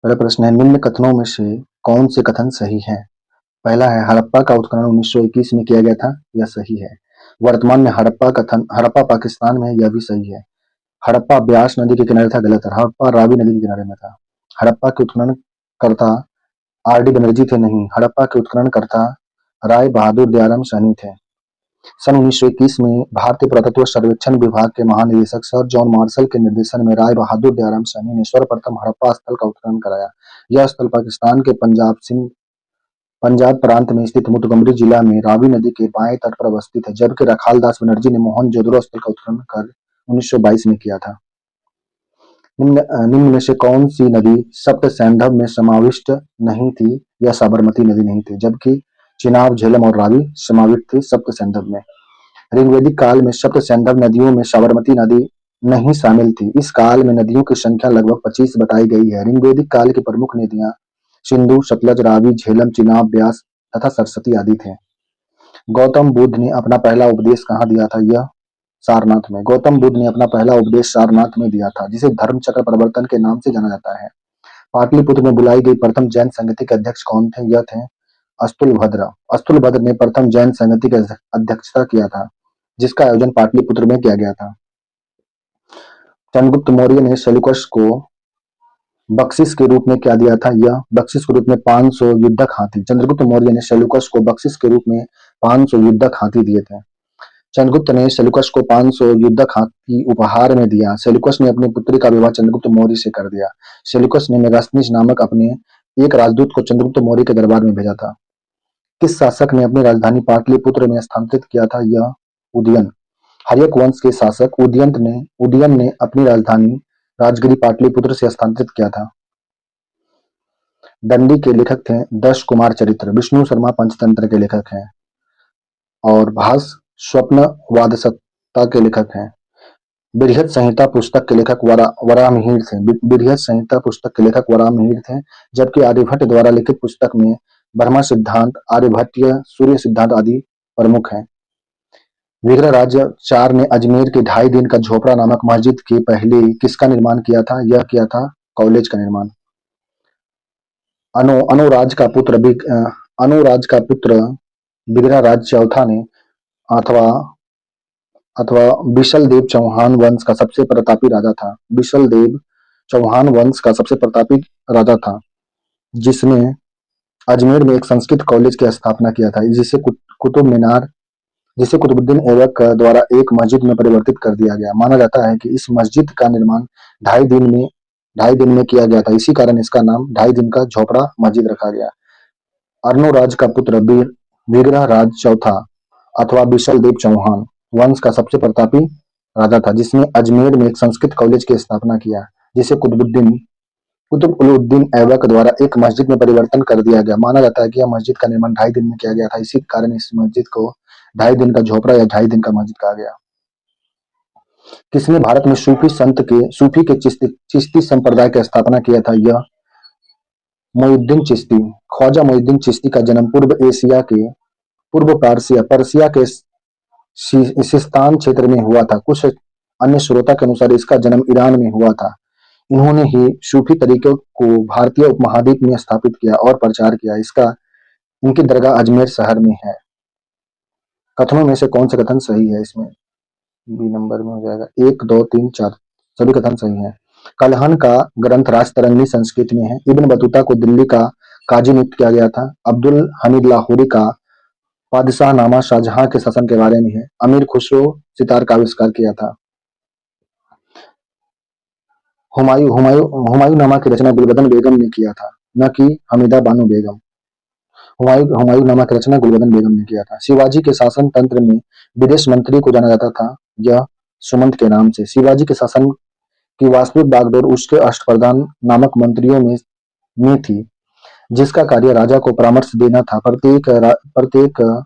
पहला प्रश्न है, निम्न कथनों में से कौन से कथन सही हैं? पहला है, हड़प्पा का उत्खनन 1921 में किया गया था। यह सही है। वर्तमान में हड़प्पा पाकिस्तान में है। यह भी सही है। हड़प्पा ब्यास नदी के किनारे था। गलत है। हड़प्पा रावी नदी के किनारे में था। हड़प्पा के उत्खनन कर्ता आर डी बनर्जी थे। नहीं, हड़प्पा के उत्खनन कर्ता राय बहादुर दयाराम सैनी थे। सन 1921 में भारतीय पुरातत्व सर्वेक्षण विभाग के महानिदेशक सर जॉन मार्शल के निर्देशन में राय बहादुर दयाराम सैनी ने सर्वप्रथम हड़प्पा स्थल का उत्खनन कराया। यह स्थल पाकिस्तान के पंजाब प्रांत में स्थित मोंटगोमरी जिला में रावी नदी के बाएं तट पर अवस्थित है, जबकि रखालदास बनर्जी ने मोहनजोदड़ो स्थल का उत्खनन कर 1922 में किया था। निम्न में से कौन सी नदी सप्त सैंधव में समाविष्ट नहीं थी? यह साबरमती नदी नहीं थी, जबकि चिनाब, झेलम और रावी समाविष्ट थी सप्त सैंधव में। ऋग्वैदिक काल में सप्त सैंधव नदियों में साबरमती नदी नहीं शामिल थी। इस काल में नदियों की संख्या लगभग 25 बताई गई है। ऋग्वैदिक काल की प्रमुख नदियां सिंधु, सतलज, रावी, झेलम, चिनाब, ब्यास तथा सरस्वती आदि थे। गौतम बुद्ध ने अपना पहला उपदेश कहाँ दिया था? यह सारनाथ में। गौतम बुद्ध ने अपना पहला उपदेश सारनाथ में दिया था, जिसे धर्म चक्र प्रवर्तन के नाम से जाना जाता है। पाटलिपुत्र में बुलाई गई प्रथम जैन संगति के अध्यक्ष कौन थे? यह थे अस्तुलभद्र। अस्तुलभद्र ने प्रथम जैन संगति की अध्यक्षता किया था, जिसका आयोजन पाटलिपुत्र में किया गया था। चंद्रगुप्त मौर्य ने सेल्यूकस को बख्शिश के रूप में क्या दिया था? यह बख्शिश के रूप में 500 युद्धक हाथी। चंद्रगुप्त मौर्य ने सेल्यूकस को बख्शिश के रूप में 500 युद्धक हाथी दिए थे। चंद्रगुप्त ने सेल्यूकस को 500 युद्धक हाथी उपहार में दिया। सेल्यूकस ने अपनी पुत्री का विवाह चंद्रगुप्त मौर्य से कर दिया। सेल्यूकस ने मेगास्थनीज नामक अपने एक राजदूत को चंद्रगुप्त मौर्य के दरबार में भेजा था। किस शासक ने अपनी राजधानी पाटलिपुत्र में स्थानांतरित किया था? यह उदयन। हर्यक वंश के शासक उदयन ने अपनी राजधानी राजगिरी पाटलिपुत्र से स्थानांतरित किया था। दंडी के लेखक थे दश कुमार चरित्र। विष्णु शर्मा पंचतंत्र के लेखक हैं। और भास स्वप्नवादसत्ता के लेखक हैं। बृहद संहिता पुस्तक के लेखक वराहमिहिर थे। बृहद संहिता पुस्तक के लेखक वराहमिहिर थे, जबकि आर्यभट्ट द्वारा लिखित पुस्तक में ब्रह्म सिद्धांत, आर्यभट्टीय सूर्य सिद्धांत आदि प्रमुख हैं। विग्रहराज IV ने अजमेर के 2.5 दिन का झोपड़ा नामक मस्जिद के पहले किसका निर्माण किया था? यह किया था कॉलेज का निर्माण। अनुराज का पुत्र विग्रहराज चौथा ने अथवा अथवा बिशलदेव चौहान वंश का सबसे प्रतापी राजा था। बिशलदेव चौहान वंश का सबसे प्रतापी राजा था, जिसने अजमेर में एक संस्कृत कॉलेज की स्थापना किया था, जिसे कुतुबुद्दीन ऐबक द्वारा एक मस्जिद में परिवर्तित कर दिया गया। माना जाता है कि इस मस्जिद का निर्माण 2.5 दिन में किया गया था। इसी कारण इसका नाम 2.5 दिन का झोपड़ा मस्जिद रखा गया। अर्णोराज का पुत्र विग्रहराज चौथा अथवा बिशलदेव चौहान वंश का सबसे प्रतापी राजा था, जिसने अजमेर में एक संस्कृत कॉलेज की स्थापना किया, जिसे कुतुब-उल-दीन ऐबक द्वारा एक मस्जिद में परिवर्तन कर दिया गया। माना जाता है कि यह मस्जिद का निर्माण 2.5 दिन में किया गया था। इसी कारण इस मस्जिद को 2.5 दिन का झोपड़ा या 2.5 दिन का मस्जिद कहा गया। किसने भारत में सूफी के चिश्ती संप्रदाय की स्थापना किया था? यह मोइनुद्दीन चिश्ती। ख्वाजा मोइनुद्दीन चिश्ती का जन्म पूर्व पर्सिया के सिस्तान क्षेत्र में हुआ था। कुछ अन्य स्रोतों के अनुसार इसका जन्म ईरान में हुआ था। इन्होंने ही सूफी तरीके को भारतीय उपमहाद्वीप में स्थापित किया और प्रचार किया। इनकी दरगाह अजमेर शहर में है। कथनों में से कौन सा कथन सही है? इसमें बी नंबर में हो जाएगा। 1, 2, 3, 4 सभी कथन सही है। कलहन का ग्रंथ राजतरंगी संस्कृत में है। इब्न बतूता को दिल्ली का काजी नियुक्त किया गया था। अब्दुल हमीद लाहौरी का पादशाहनामा शाहजहां के शासन के बारे में है। अमीर खुसरो सितार का आविष्कार किया था। हुमायूंनामा की रचना गुलबदन बेगम ने किया था, न कि हमीदा बानो बेगम। हुमायूंनामा की रचना गुलबदन बेगम ने किया था। शिवाजी के शासन तंत्र में विदेश मंत्री को जाना जाता था, यह सुमंत के नाम से। शिवाजी के शासन की वास्तविक बागडोर उसके अष्टप्रधान नामक मंत्रियों में थी, जिसका कार्य राजा को परामर्श देना था। प्रत्येक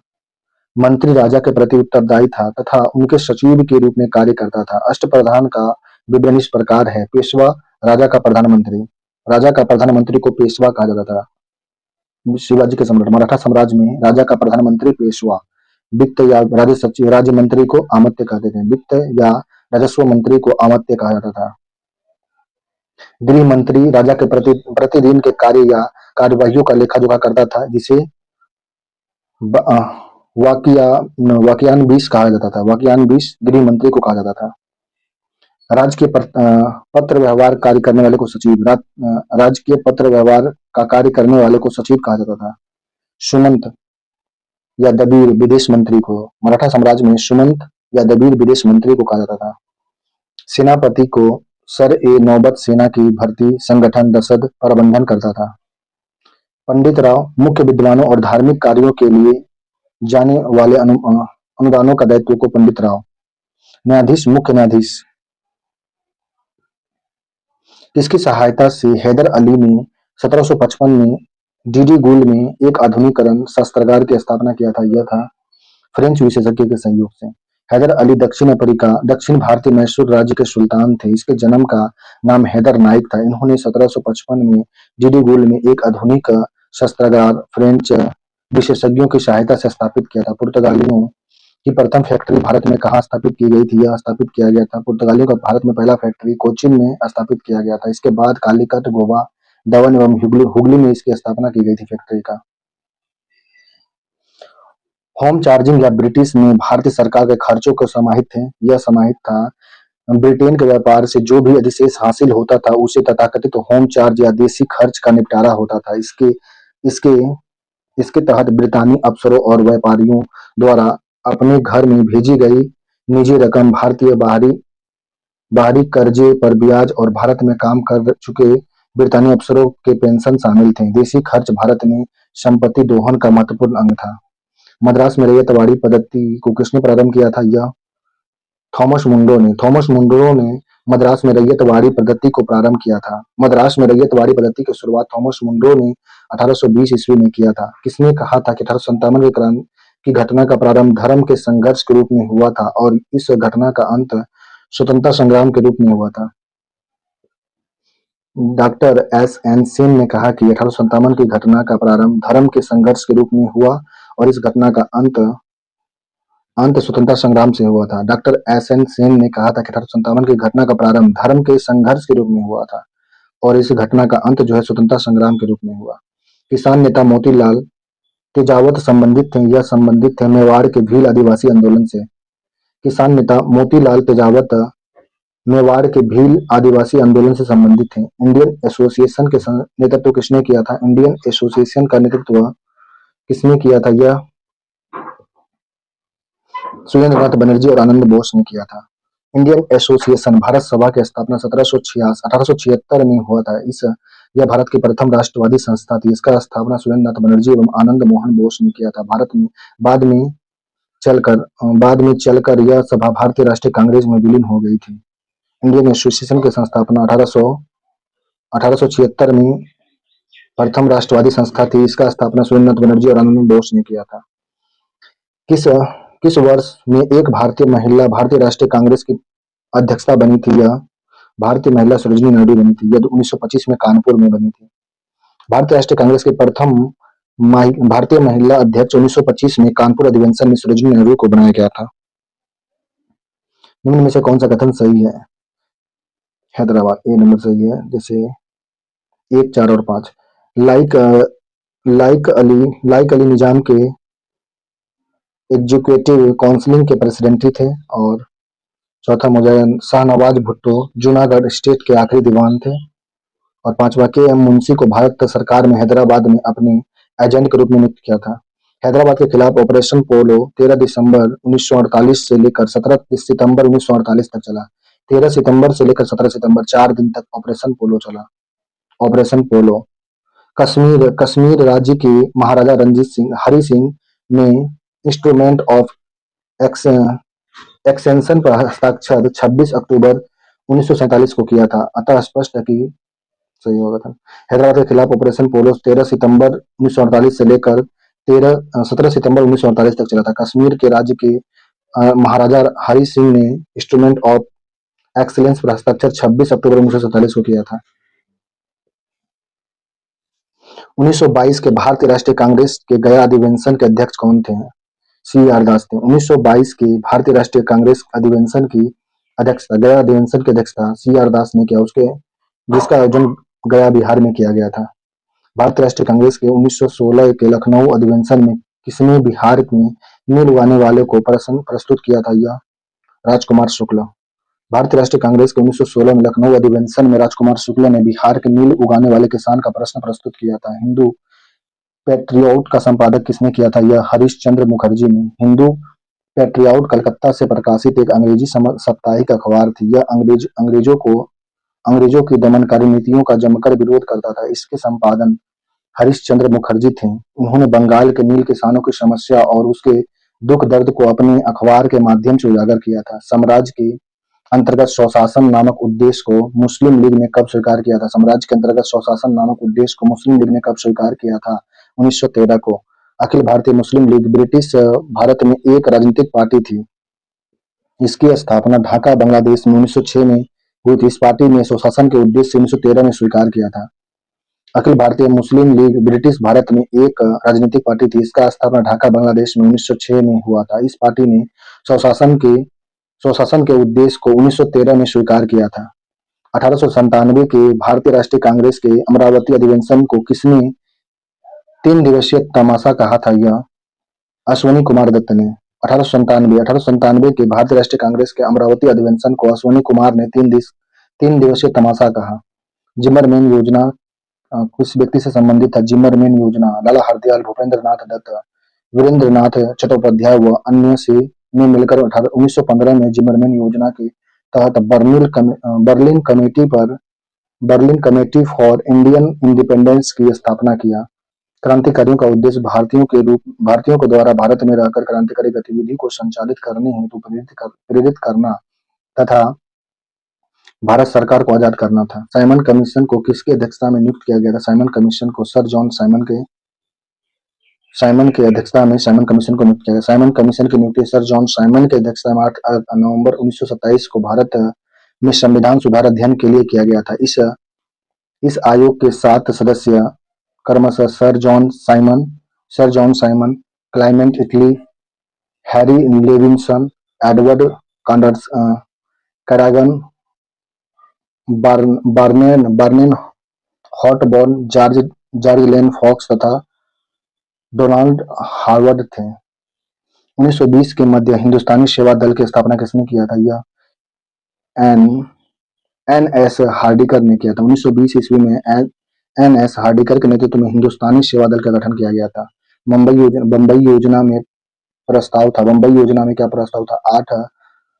मंत्री राजा के प्रति उत्तरदायी था तथा उनके सचिव के रूप में कार्य करता था। अष्टप्रधान का विवरण इस प्रकार है। पेशवा, राजा का प्रधानमंत्री को पेशवा कहा जाता था। शिवाजी के सम्राट मराठा साम्राज्य में राजा का प्रधानमंत्री पेशवा, वित्त या राज्य मंत्री को आमत्य कहते थे। वित्त या राजस्व मंत्री को आमत्य कहा जाता था। गृह मंत्री राजा के प्रतिदिन के कार्य या कार्यवाहियों का लेखा जोखा करता था, जिसे ब- अ, वाकिया वाकियान 20 कहा जाता था। वाकियान 20 गृह मंत्री को कहा जाता था। राज्य के पत्र व्यवहार कार्य करने वाले को सचिव, राज्य के पत्र व्यवहार का कार्य करने वाले को सचिव कहा जाता था। सुमंत या दबीर विदेश मंत्री को, मराठा साम्राज्य में सुमंत या दबीर विदेश मंत्री को कहा जाता था। सेनापति को सर-ए-नौबत सेना की भर्ती, संगठन, रसद प्रबंधन करता था। पंडित राव मुख्य विद्वानों और धार्मिक कार्यों के लिए जाने वाले अनुदानों का दायित्व को पंडित राव। न्यायाधीश, मुख्य न्यायाधीश, इसकी सहायता से हैदर अली ने 1755 में डीडी गुल में एक आधुनिकरण शस्त्रागार की स्थापना किया था। यह था फ्रेंच विशेषज्ञ के सहयोग से। हैदर अली दक्षिण भारतीय मैसूर राज्य के सुल्तान थे। इसके जन्म का नाम हैदर नाइक था। इन्होंने 1755 में डीडी गुल में एक आधुनिक शस्त्रागार फ्रेंच विशेषज्ञों की सहायता से स्थापित किया था। पुर्तगालियों की प्रथम फैक्ट्री भारत में कहाँ स्थापित की गई थी? यह स्थापित किया गया था, पुर्तगालियों का भारत में पहला फैक्ट्री कोचीन में स्थापित किया गया था। इसके बाद कालीकट, गोवा, दमन एवं हुगली में इसकी स्थापना की गई थी फैक्ट्री का। होम चार्जिंग या ब्रिटिश में भारतीय सरकार के खर्चों को समाहित थे। यह समाहित था ब्रिटेन के व्यापार से जो भी अधिशेष हासिल होता था उसे तथाकथित होम चार्ज या देशी खर्च का निपटारा होता था। इसके इसके इसके तहत ब्रितानी अफसरों और व्यापारियों द्वारा अपने घर में भेजी गई निजी रकम, भारतीय बाहरी बाहरी कर्जे पर ब्याज और भारत में काम कर चुके ब्रितानी अफसरों के पेंशन शामिल थे। देशी खर्च भारत में संपत्ति दोहन का महत्वपूर्ण अंग था। मद्रास में रैयतवाड़ी पद्धति को किसने प्रारंभ किया था? यह थॉमस मुंडो ने। थॉमस मुंडो ने मद्रास में रैयतवाड़ी पद्धति को प्रारंभ किया था। मद्रास में रैयतवाड़ी पद्धति की शुरुआत थॉमस मुंडो ने 1820 ईस्वी में किया था। किसने कहा था कि 1857 के क्रांति की घटना का प्रारंभ धर्म के संघर्ष के रूप में हुआ था और इस घटना का अंत स्वतंत्रता संग्राम के रूप में हुआ था? Doctor SN. सेन ने कहा कि 1857 की घटना का प्रारंभ धर्म के संघर्ष के रूप में हुआ और इस घटना का अंत अंत स्वतंत्रता संग्राम से हुआ था। Doctor SN. सेन ने कहा था कि 1857 की घटना का प्रारंभ धर्म के संघर्ष के रूप में हुआ था और इस घटना का अंत जो है स्वतंत्रता संग्राम के रूप में हुआ। किसान नेता मोतीलाल तेजावत संबंधित थे। यह संबंधित थे मेवाड़ के भील आदिवासी आंदोलन से। किसान नेता मोतीलाल तेजावत मेवाड़ के भील आदिवासी आंदोलन से संबंधित थे। इंडियन एसोसिएशन के नेतृत्व किसने किया था? इंडियन एसोसिएशन का नेतृत्व किसने किया था? यह सुरेंद्रनाथ बनर्जी और आनंद बोस ने किया था। इंडियन एसोसिएशन भारत सभा की स्थापना 1876 में हुआ था। यह भारत की प्रथम राष्ट्रवादी संस्था थी। इसका स्थापना सुरेंद्रनाथ बनर्जी एवं आनंद मोहन बोस ने किया था। भारत में बाद में चलकर यह सभा भारतीय राष्ट्रीय कांग्रेस में विलीन हो गई थी। इंडियन एसोसिएशन की संस्थापना 1876 में प्रथम राष्ट्रवादी संस्था थी। इसका स्थापना सुरेंद्रनाथ बनर्जी और आनंद बोस ने किया था। किस किस वर्ष में एक भारतीय महिला भारतीय राष्ट्रीय कांग्रेस की अध्यक्षता बनी थी? यह भारतीय महिला सरोजिनी नायडू बनी थी। यह 1925 में कानपुर में बनी थी। भारतीय राष्ट्रीय कांग्रेस की प्रथम भारतीय महिला अध्यक्ष 1925 में कानपुर अधिवेशन में सरोजिनी नायडू को बनाया गया था। निम्न में से कौन सा कथन सही है? हैदराबाद, ए नंबर सही है। जैसे 1, 4 और 5। लाइक अली निजाम के एग्जीक्यूटिव काउंसिलिंग के प्रेसिडेंट थे। और चौथा मुजायन शाहनवाज भुट्टो जूनागढ़ स्टेट के आखिरी दीवान थे। और पांचवा के.एम. मुंशी को भारत सरकार में हैदराबाद में अपने एजेंट के रूप में नियुक्त किया था। हैदराबाद के खिलाफ ऑपरेशन पोलो 13 दिसंबर 1948 से लेकर 17 सितंबर 1948 तक चला। 13 सितंबर से लेकर 17 सितंबर 4 दिन तक ऑपरेशन पोलो चला। ऑपरेशन पोलो कश्मीर राज्य के महाराजा रंजीत सिंह हरि सिंह ने इंस्ट्रूमेंट ऑफ एक्सटेंशन पर हस्ताक्षर 26 अक्टूबर 1947 को किया था। अतः स्पष्ट है कि सही होगा था। हैदराबाद के खिलाफ ऑपरेशन पोलो 13 सितंबर 1948 से लेकर 17 सितंबर 1948 तक चला था। कश्मीर के राज्य के महाराजा हरि सिंह ने इंस्ट्रूमेंट ऑफ एक्सीलेंस पर हस्ताक्षर 26 अक्टूबर 1947 को किया था। 1922 के भारतीय राष्ट्रीय कांग्रेस के गया अधिवेशन के अध्यक्ष कौन थे? सी.आर. दास थे। 1922 के भारतीय राष्ट्रीय कांग्रेस अधिवेशन की अध्यक्षता गया अधिवेशन की अध्यक्षता सी.आर. दास ने किया। उसके जिसका आयोजन गया बिहार में किया गया था। भारतीय राष्ट्रीय कांग्रेस के 1916 के लखनऊ अधिवेशन में किसने बिहार में नील उगाने वाले को प्रश्न प्रस्तुत किया था? यह राजकुमार शुक्ल। भारतीय राष्ट्रीय कांग्रेस के 1916 में लखनऊ अधिवेशन में राजकुमार शुक्ल ने बिहार के नील उगाने वाले किसान का प्रश्न प्रस्तुत किया था। हिंदू पैट्रियट का संपादक किसने किया था? यह हरीश चंद्र मुखर्जी ने। हिंदू पैट्रियट कलकत्ता से प्रकाशित एक अंग्रेजी साप्ताहिक अखबार थी। यह अंग्रेजों की दमनकारी नीतियों का जमकर विरोध करता था। इसके संपादन हरीश चंद्र मुखर्जी थे। उन्होंने बंगाल के नील किसानों की समस्या और उसके दुख दर्द को अपने अखबार के माध्यम से उजागर किया था। साम्राज्य के अंतर्गत स्वशासन नामक उद्देश्य को मुस्लिम लीग ने कब स्वीकार किया था? साम्राज्य के अंतर्गत स्वशासन नामक उद्देश्य को मुस्लिम लीग ने कब स्वीकार किया था? 1913 को। अखिल भारतीय मुस्लिम लीग ब्रिटिश भारत में एक राजनीतिक पार्टी थी। इसकी स्थापना ढाका बांग्लादेश में 1906 में हुई थी। इस पार्टी ने स्वशासन के उद्देश्य से 1913 में स्वीकार किया था। अखिल भारतीय मुस्लिम लीग ब्रिटिश भारत में एक राजनीतिक पार्टी थी। इसका स्थापना ढाका बांग्लादेश में 1906 में हुआ था। इस पार्टी ने स्वशासन के उद्देश्य को 1913 में स्वीकार किया था। 1897 के भारतीय राष्ट्रीय कांग्रेस के अमरावती अधिवेशन को किसने 3 दिवसीय तमाशा कहा था? यह अश्वनी कुमार दत्त ने। 1897 के भारतीय राष्ट्रीय कांग्रेस के अमरावती अधिवेशन को अश्वनी कुमार ने 3 दिवसीय तमाशा कहा। जिमरमैन योजना किस व्यक्ति से संबंधित था? जिमरमैन योजना लाला हरदयाल, भूपेंद्र नाथ दत्त, वीरेंद्र नाथ चट्टोपाध्याय व अन्य से ने मिलकर 1915 में जिमरमैन योजना के तहत Berlin committee for Indian independence की स्थापना किया। क्रांतिकारियों का उद्देश्य भारतीयों को द्वारा भारत में रहकर क्रांतिकारी गतिविधि को संचालित करने हेतु प्रेरित करना तथा भारत सरकार को आजाद करना था। साइमन कमीशन को किसकी अध्यक्षता में नियुक्त किया गया था? साइमन कमीशन को सर जॉन साइमन की अध्यक्षता में साइमन कमीशन को नियुक्त किया गया। साइमन कमीशन की नियुक्ति सर जॉन साइमन की अध्यक्षता में 8 नवंबर 1927 को भारत में संविधान सुधार अध्ययन के लिए किया गया था। इस आयोग के 7 सदस्य क्रमशः sir John Simon, Clement Attlee, Harry Levinson, Edward Cadogan, Vernon Hartshorn, George Lane Fox तथा डोनाल्ड हार्वर्ड थे। 1920 के मध्य हिंदुस्तानी सेवा दल की स्थापना किसने किया था? यह एन.एस. हार्डिकर ने किया था। 1920 ईस्वी में एन.एस. हार्डिकर के नेतृत्व में हिंदुस्तानी सेवा दल का गठन किया गया था। बम्बई योजना में प्रस्ताव था। बम्बई योजना में क्या प्रस्ताव था?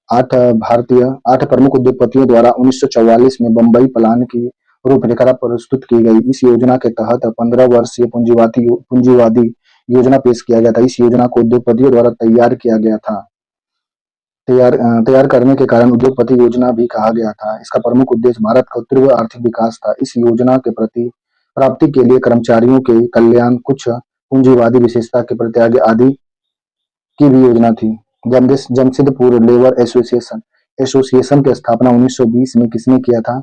8 प्रमुख उद्योगपतियों द्वारा 1944 में बम्बई प्लान की रूपरेखा प्रस्तुत की गई। इस योजना के तहत 15 वर्षीय पूंजीवादी योजना पेश किया गया था। इस योजना को उद्योगपतियों द्वारा तैयार किया गया था। तैयार करने के कारण उद्योगपति योजना भी कहा गया था। इसका प्रमुख उद्देश्य भारत का तीव्र आर्थिक विकास था। इस योजना के प्राप्ति के लिए कर्मचारियों के कल्याण, कुछ पूंजीवादी विशेषता के परित्याग आदि की भी योजना थी। जमशेदपुर लेबर एसोसिएशन की स्थापना 1920 में किसने किया था?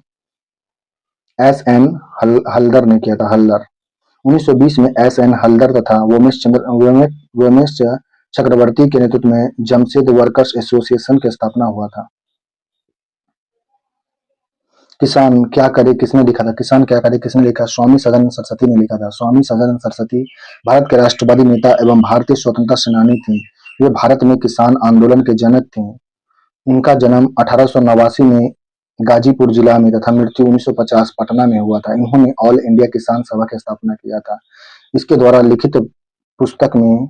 एस.एन. हल्दर ने किया था। 1920 में एस.एन. हल्दर तथा वोमेश चक्रवर्ती के नेतृत्व में जमशेद वर्कर्स एसोसिएशन की स्थापना हुआ था। किसान क्या करे किसने लिखा था? किसान क्या करे किसने लिखा? स्वामी सदानंद सरस्वती ने लिखा था। स्वामी सदानंद सरस्वती भारत के राष्ट्रवादी नेता एवं भारतीय स्वतंत्रता सेनानी थे। वे भारत में किसान आंदोलन के जनक थे। इनका जन्म 1889 में गाजीपुर जिला में तथा मृत्यु 1950 पटना में हुआ था। इन्होंने ऑल इंडिया किसान सभा की स्थापना किया था। इसके द्वारा लिखित पुस्तक में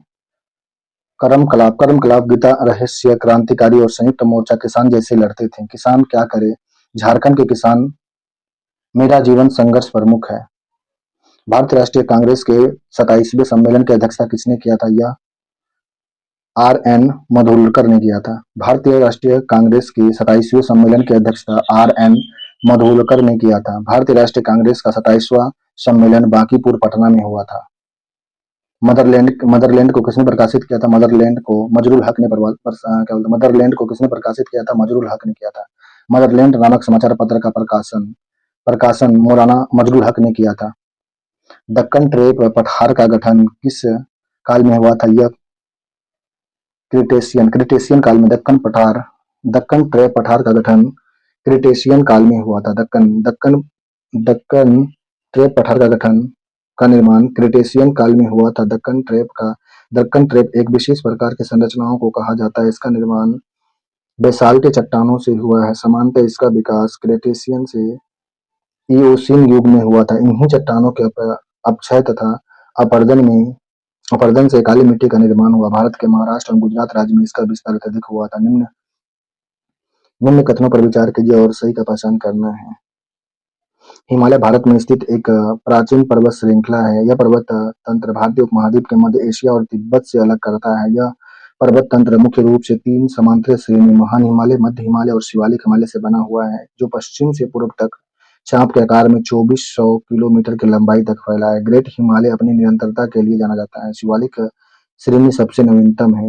कर्मकलाप, गीता रहस्य, क्रांतिकारी और संयुक्त मोर्चा किसान जैसे लड़ते थे। किसान क्या करे? झारखंड के किसान मेरा जीवन संघर्ष प्रमुख है। भारतीय राष्ट्रीय कांग्रेस के 27वें सम्मेलन की अध्यक्षता किसने किया था? यह आर.एन. मधुलकर ने किया था। भारतीय राष्ट्रीय कांग्रेस के 27वें सम्मेलन की अध्यक्षता आर.एन. मधुलकर ने किया था। भारतीय राष्ट्रीय कांग्रेस का 27वां सम्मेलन बांकीपुर पटना में हुआ था। मदरलैंड को किसने प्रकाशित किया था? मदरलैंड को मजरूल हक ने मदरलैंड को किसने प्रकाशित किया था? मजरूल हक ने किया था। मदरलैंड नामक समाचार पत्र का प्रकाशन मौलाना मजरूल हक ने किया था। दक्कन ट्रेप पठार का गठन किस काल में हुआ था? यह क्रिटेशियन काल में दक्कन ट्रेप पठार का गठन क्रिटेशियन काल में हुआ था। दक्कन दक्कन ट्रेप पठार का निर्माण क्रिटेशियन काल में हुआ था। दक्कन ट्रेप एक विशेष प्रकार की संरचनाओं को कहा जाता है। इसका निर्माण बेसाल्ट चट्टानों से हुआ है। सामान्यतः इसका विकास क्रिटेशियन से इओसीन युग में हुआ था। इन्हीं चट्टानों के अपक्षय तथा अपरदन से काली मिट्टी का निर्माण हुआ। भारत के महाराष्ट्र और गुजरात राज्य में इसका विस्तार अत्यधिक हुआ था। निम्न निम्न कथनों पर विचार कीजिए और सही का पहचान करना है। हिमालय भारत में स्थित एक प्राचीन पर्वत श्रृंखला है। यह पर्वत तंत्र भारतीय उपमहाद्वीप के मध्य एशिया और तिब्बत से अलग करता है। यह पर्वत तंत्र मुख्य रूप से 3 समांतर श्रेणी महान हिमालय, मध्य हिमालय और शिवालिक हिमालय से बना हुआ है, जो पश्चिम से पूर्व तक चाप के आकार में 2400 किलोमीटर की लंबाई तक फैला है। ग्रेट हिमालय अपनी निरंतरता के लिए जाना जाता है। शिवालिक श्रेणी सबसे नवीनतम है।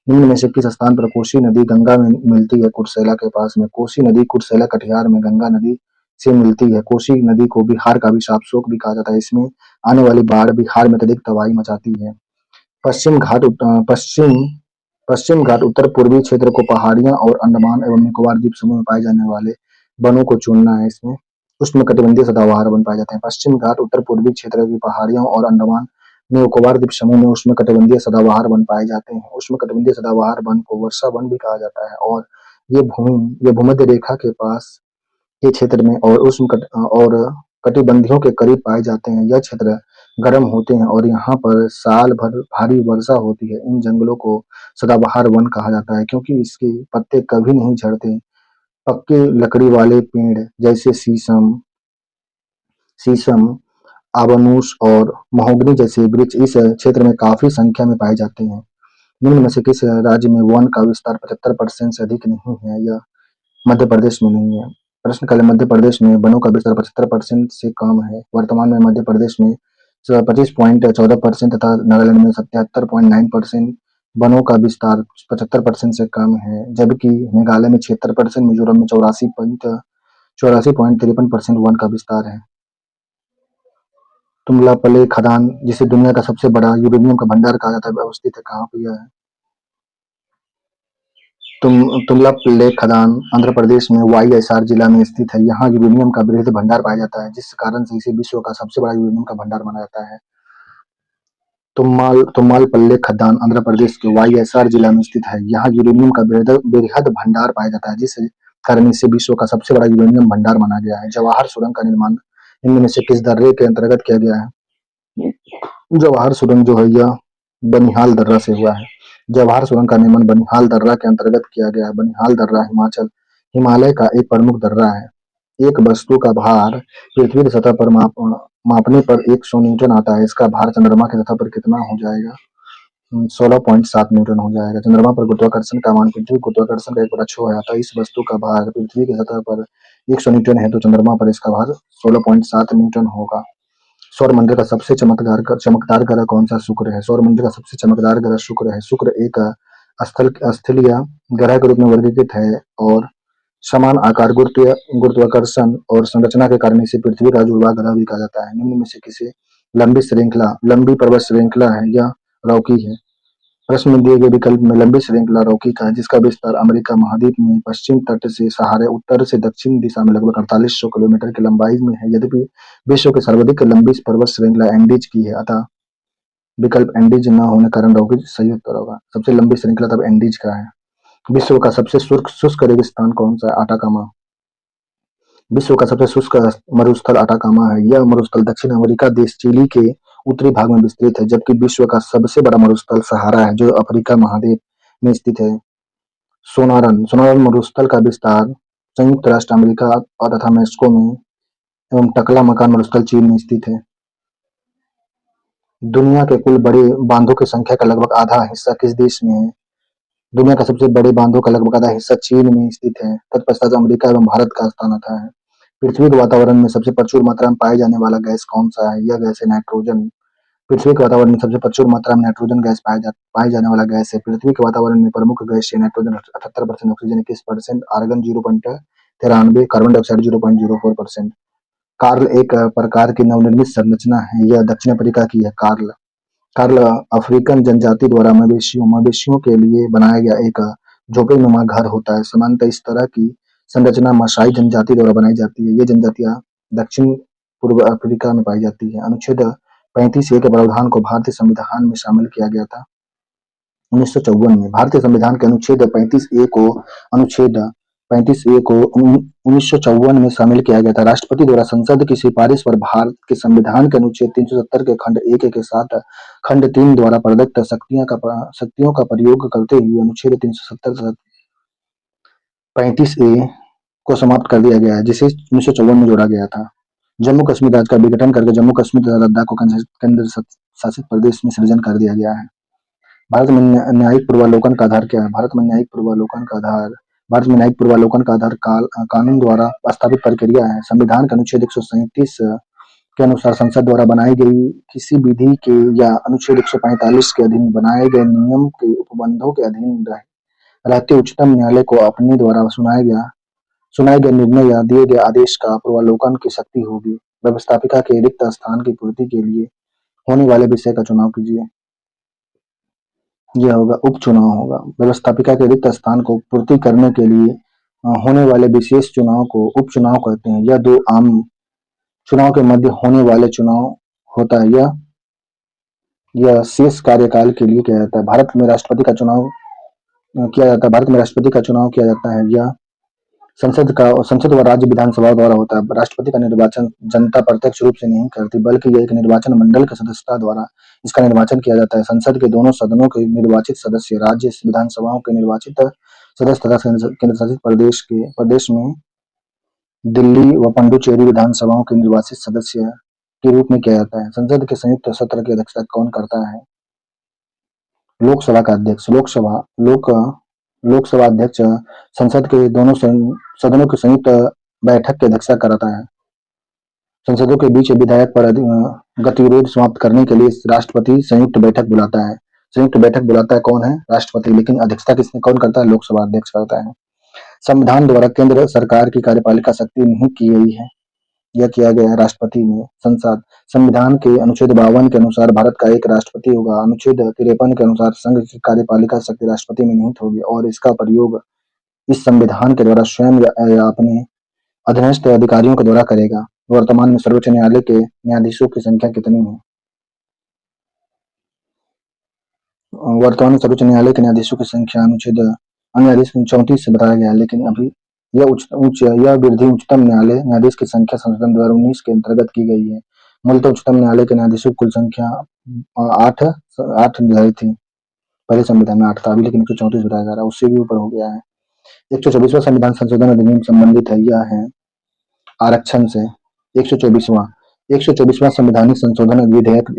निम्न में से किस स्थान पर कोसी नदी गंगा में मिलती है? कुर्सेला के पास में। कोसी नदी कुर्सेला कटिहार में गंगा नदी से मिलती है। कोसी नदी को बिहार का अभिशाप भी कहा जाता है। इसमें आने वाली बाढ़ बिहार में अत्यधिक तबाही मचाती है। पश्चिम घाट उत्तर पूर्वी क्षेत्र को पहाड़ियां और अंडमान एवं निकोबार द्वीप समूह में पाए जाने वाले वनों को चुनना है। इसमें उष्णकटिबंधीय सदाबहार वन पाए जाते हैं। पश्चिम घाट उत्तर पूर्वी क्षेत्र की पहाड़ियों और अंडमान निकोबार द्वीप समूह में उष्णकटिबंधीय सदाबहार वन पाए जाते हैं। उष्णकटिबंधीय सदाबहार वन को वर्षा वन भी कहा जाता है और ये भूमध्य रेखा के पास के क्षेत्र में और कटिबंधियों के करीब पाए जाते हैं। यह क्षेत्र गर्म होते हैं और यहाँ पर साल भर भारी वर्षा होती है। इन जंगलों को सदाबहार वन कहा जाता है क्योंकि इसके पत्ते कभी नहीं झड़ते। पक्की लकड़ी वाले पेड़ जैसे शीशम, आबनूस और महोगनी जैसे वृक्ष इस क्षेत्र में काफी संख्या में पाए जाते हैं। निम्न में से किस राज्य में वन का विस्तार 75% से अधिक नहीं है? यह मध्य प्रदेश में नहीं है। प्रश्न काल मध्य प्रदेश में वनों का विस्तार 75% से कम है। वर्तमान में मध्य प्रदेश में 25.14% तथा नागालैंड में 77.9% वनों का विस्तार 75% से कम है, जबकि मेघालय में 76%, मिजोरम में 84.53% वन का विस्तार है। तुमलापल्ले खदान, जिसे दुनिया का सबसे बड़ा यूरेनियम का भंडार कहा जाता है, अवस्थित है कहाँ पर? यह है तुमलापल्ले खदान आंध्र प्रदेश में वाईएसआर जिला में स्थित है। यहाँ यूरेनियम का वृहद भंडार पाया जाता है, जिस कारण से इसे विश्व का सबसे बड़ा यूरेनियम का भंडार माना जाता है। तुम्मालपल्ले खदान आंध्र प्रदेश के वाईएसआर जिला में स्थित है। यहाँ यूरेनियम का वृहद भंडार पाया जाता है, जिस कारण इसे विश्व का सबसे बड़ा यूरेनियम भंडार माना गया है। जवाहर सुरंग का निर्माण इनमें में से किस दर्रे के अंतर्गत किया गया है? जवाहर सुरंग जो है यह बनिहाल दर्रा से हुआ है। जवाहर सुरंग का निर्माण बनिहाल दर्रा के अंतर्गत किया गया है। बनिहाल दर्रा हिमालय का एक प्रमुख दर्रा है। एक वस्तु का भार पृथ्वी की सतह पर मापने पर 100 न्यूटन आता है। इसका भार चंद्रमा की सतह पर कितना हो जाएगा? 16.7 न्यूटन हो जाएगा। चंद्रमा पर गुरुत्वाकर्षण का मान पृथ्वी गुरुत्वाकर्षण का 1/6 है। अतः इस वस्तु का भार पृथ्वी की सतह पर 100 न्यूटन है, तो चंद्रमा पर इसका भार 16.7 न्यूटन होगा। सौर मंडल का सबसे चमकदार ग्रह कौन सा? शुक्र है। सौर मंडल का सबसे चमकदार ग्रह शुक्र है। शुक्र एक स्थलीय ग्रह के रूप में वर्गीकृत है और समान आकार, गुरुत्वाकर्षण और संरचना के कारण इसे पृथ्वी का जुड़वा ग्रह भी कहा जाता है। निम्न में से किसे लंबी पर्वत श्रृंखला है? यह रॉकी है। प्रश्न में दिए गए विकल्प में लंबी श्रृंखला रॉकी का है, जिसका विस्तार अमेरिका महाद्वीप में पश्चिम तट से सहारे उत्तर से दक्षिण दिशा में लगभग 4800 किलोमीटर की लंबाई में है। यद्यपि विश्व की सर्वाधिक लंबी पर्वत श्रृंखला एंडीज की है, अतः विकल्प एंडीज न होने कारण रॉकी सही उत्तर होगा। सबसे लंबी श्रृंखला तब एंडीज का है। विश्व का सबसे शुष्क रेगिस्तान कौन सा है? आटाकामा। विश्व का सबसे शुष्क मरुस्थल आटाकामा है। यह मरुस्थल दक्षिण अमेरिका देश चिली के उत्तरी भाग में विस्तृत है, जबकि विश्व का सबसे बड़ा मरुस्थल सहारा है, जो अफ्रीका महाद्वीप में स्थित है। सोनारन मरुस्थल का विस्तार संयुक्त राष्ट्र अमेरिका और तथा मेक्सिको में एवं टकला मकान मरुस्थल चीन में स्थित है। दुनिया के कुल बड़े बांधों की संख्या का लगभग आधा हिस्सा किस देश में है? दुनिया का सबसे बड़े बांधों का लगभग आधा हिस्सा चीन में स्थित है। तत्पश्चात अमेरिका एवं भारत का स्थान आता है। पृथ्वी के वातावरण में सबसे प्रचुर मात्रा में पाए जाने वाला गैस कौन सा है? यह गैस है नाइट्रोजन। पृथ्वी के वातावरण में सबसे प्रचुर मात्रा में नाइट्रोजन गैस पाए जाने वाला गैस है। पृथ्वी के वातावरण में प्रमुख गैस है nitrogen 78%, oxygen 21%, argon 0.93, carbon dioxide 0.04%। कार्ल एक प्रकार की नवनिर्मित संरचना है। यह दक्षिण अफ्रीका की है। कार्ल अफ्रीकन जनजाति द्वारा मवेशियों के लिए बनाया गया एक झोपड़ीनुमा घर होता है। सामान्यतः इस तरह की संरचना मासाई जनजाति द्वारा बनाई जाती है। ये जनजातियां दक्षिण पूर्व अफ्रीका में पाई जाती है। अनुच्छेद 35A के प्रावधान को भारतीय संविधान में शामिल किया गया था 1954 में। भारतीय संविधान के अनुच्छेद 35A को 1954 में शामिल किया गया था। राष्ट्रपति द्वारा संसद की सिफारिश पर भारत के संविधान के अनुच्छेद 370 के खंड 1 के साथ खंड 3 द्वारा प्रदत्त शक्तियों का प्रयोग करते हुए अनुच्छेद 370 35A को समाप्त कर दिया गया है, जिसे 1954 में जोड़ा गया था। जम्मू कश्मीर राज्य का विघटन करके जम्मू कश्मीर तथा लद्दाख को केंद्र शासित प्रदेश में सृजन कर दिया गया है। भारत में न्यायिक पूर्वावलोकन का आधार क्या है? भारत में न्यायिक पूर्वावलोकन का आधार कानून द्वारा स्थापित प्रक्रिया है। संविधान के अनुच्छेद 137 के अनुसार संसद द्वारा बनाई गई किसी विधि के या अनुच्छेद 145 के अधीन बनाए गए नियम के उपबंधों के अधीन रहते उच्चतम न्यायालय को अपने द्वारा सुनाए गए निर्णय या दिए गए आदेश का पूर्वावलोकन की शक्ति होगी। व्यवस्थापिका के रिक्त स्थान की पूर्ति के लिए होने वाले विषय का चुनाव कीजिए। यह होगा उपचुनाव होगा। व्यवस्थापिका के रिक्त स्थान को पूर्ति करने के लिए होने वाले विशेष चुनाव को उपचुनाव कहते हैं। यह दो आम चुनाव के मध्य होने वाले चुनाव होता है। यह शेष कार्यकाल के लिए किया जाता है। भारत में राष्ट्रपति का चुनाव किया जाता है। यह संसद व राज्य विधानसभा द्वारा होता है। राष्ट्रपति का निर्वाचन जनता प्रत्यक्ष रूप से नहीं करती, बल्कि यह एक निर्वाचन मंडल के सदस्यता द्वारा इसका निर्वाचन किया जाता है। संसद के दोनों सदनों के निर्वाचित सदस्य राज्य विधानसभाओं के निर्वाचित सदस्य तथा केंद्रशासित प्रदेश में दिल्ली व पुडुचेरी विधानसभाओं के निर्वाचित सदस्य के रूप में किया जाता है। संसद के संयुक्त सत्र की अध्यक्षता कौन करता है? लोकसभा का अध्यक्ष। लोकसभा अध्यक्ष संसद के दोनों सदनों की संयुक्त बैठक की अध्यक्षता करता है। संसदों के बीच विधायक पर गतिविरोध समाप्त करने के लिए राष्ट्रपति संयुक्त बैठक बुलाता है। संयुक्त बैठक बुलाता है कौन है? राष्ट्रपति। लेकिन अध्यक्षता कौन करता है? लोकसभा अध्यक्ष करता है। संविधान द्वारा केंद्र सरकार की कार्यपालिका शक्ति निहित की गई है। यह किया गया है राष्ट्रपति में। संविधान के अनुच्छेद 52 के अनुसार भारत का एक राष्ट्रपति होगा। अनुच्छेद 53 के अनुसार संघ की कार्यपालिका शक्ति राष्ट्रपति में निहित होगी और इसका प्रयोग इस संविधान के द्वारा स्वयं या अपने अधीनस्थ अधिकारियों के द्वारा करेगा। वर्तमान में सर्वोच्च न्यायालय के न्यायाधीशों की संख्या कितनी है? वर्तमान में सर्वोच्च न्यायालय के न्यायाधीशों की संख्या अनुच्छेद 34 से बताया गया है, लेकिन अभी यह वृद्धि उच्चतम न्यायाधीश की संख्या संशोधन 2019 के अंतर्गत की गई है। मूलतः उच्चतम न्यायालय के न्यायाधीशों की कुल संख्या 8 निर्धारित थी। पहले संविधान में 8 था, अभी लेकिन 134 बताया जा रहा है, उससे भी ऊपर हो गया है। 124वां संविधान संशोधन अधिनियम संबंधित है। यह है आरक्षण से। 124वां संवैधानिक संशोधन विधेयक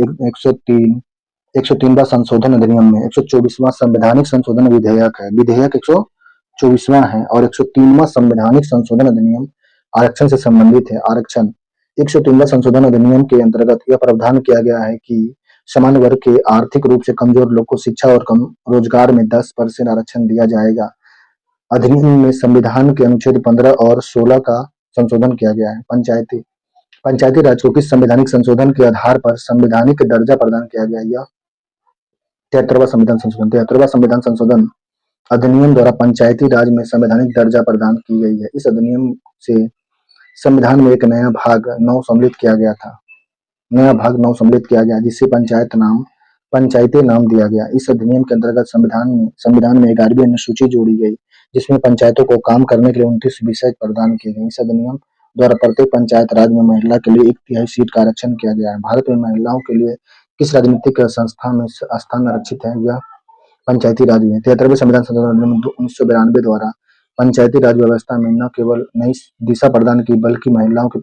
103वां संशोधन अधिनियम में 124वां संवैधानिक संशोधन विधेयक है। विधेयक 124वां है और 103वां संवैधानिक संशोधन अधिनियम आरक्षण से संबंधित है। आरक्षण 103वां संशोधन अधिनियम के अंतर्गत यह प्रावधान किया गया है कि सामान्य वर्ग के आर्थिक रूप से कमजोर लोग को शिक्षा और रोजगार में 10% आरक्षण दिया जाएगा। अधिनियम में संविधान के अनुच्छेद 15 और 16 का संशोधन किया गया है। पंचायती राज को किस संवैधानिक संशोधन के आधार पर संवैधानिक दर्जा प्रदान किया गया? यह 73वां संविधान संशोधन अधिनियम द्वारा पंचायती राज में संवैधानिक दर्जा प्रदान की गई है। इस अधिनियम से संविधान में एक नया भाग 9 सम्मिलित किया गया जिसे पंचायती नाम दिया गया। इस अधिनियम के अंतर्गत संविधान में 11वीं अनुसूची जोड़ी गई, जिसमें पंचायतों को काम करने के लिए 29 विषय प्रदान किए गए। इस अधिनियम द्वारा प्रत्येक पंचायत राज में महिला के लिए 1/3 सीट का आरक्षण किया गया है। भारत में महिलाओं के लिए किस राजनीतिक संस्था में स्थान आरक्षित है? यह पंचायती राज में। 73वें संविधान संशोधन अधिनियम 1992 द्वारा पंचायती राज व्यवस्था में न केवल नई दिशा प्रदान की, बल्कि महिलाओं की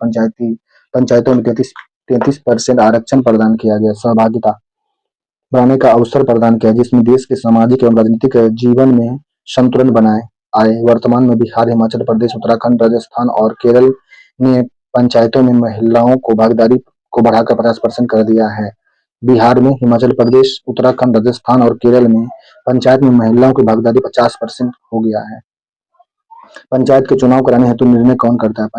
पंचायतों में 33% आरक्षण प्रदान किया गया। सहभागिता बढ़ाने का अवसर प्रदान किया, जिसमें देश के सामाजिक एवं राजनीतिक जीवन में संतुलन बनाए आए। वर्तमान में बिहार, हिमाचल प्रदेश, उत्तराखंड, राजस्थान और केरल ने पंचायतों में महिलाओं को भागीदारी को बढ़ाकर 50% कर दिया है। बिहार में, हिमाचल प्रदेश, उत्तराखंड, राजस्थान और केरल में पंचायत में महिलाओं की भागीदारी 50% हो गया है। पंचायत के चुनाव कराने हेतु निर्णय कौन करता है?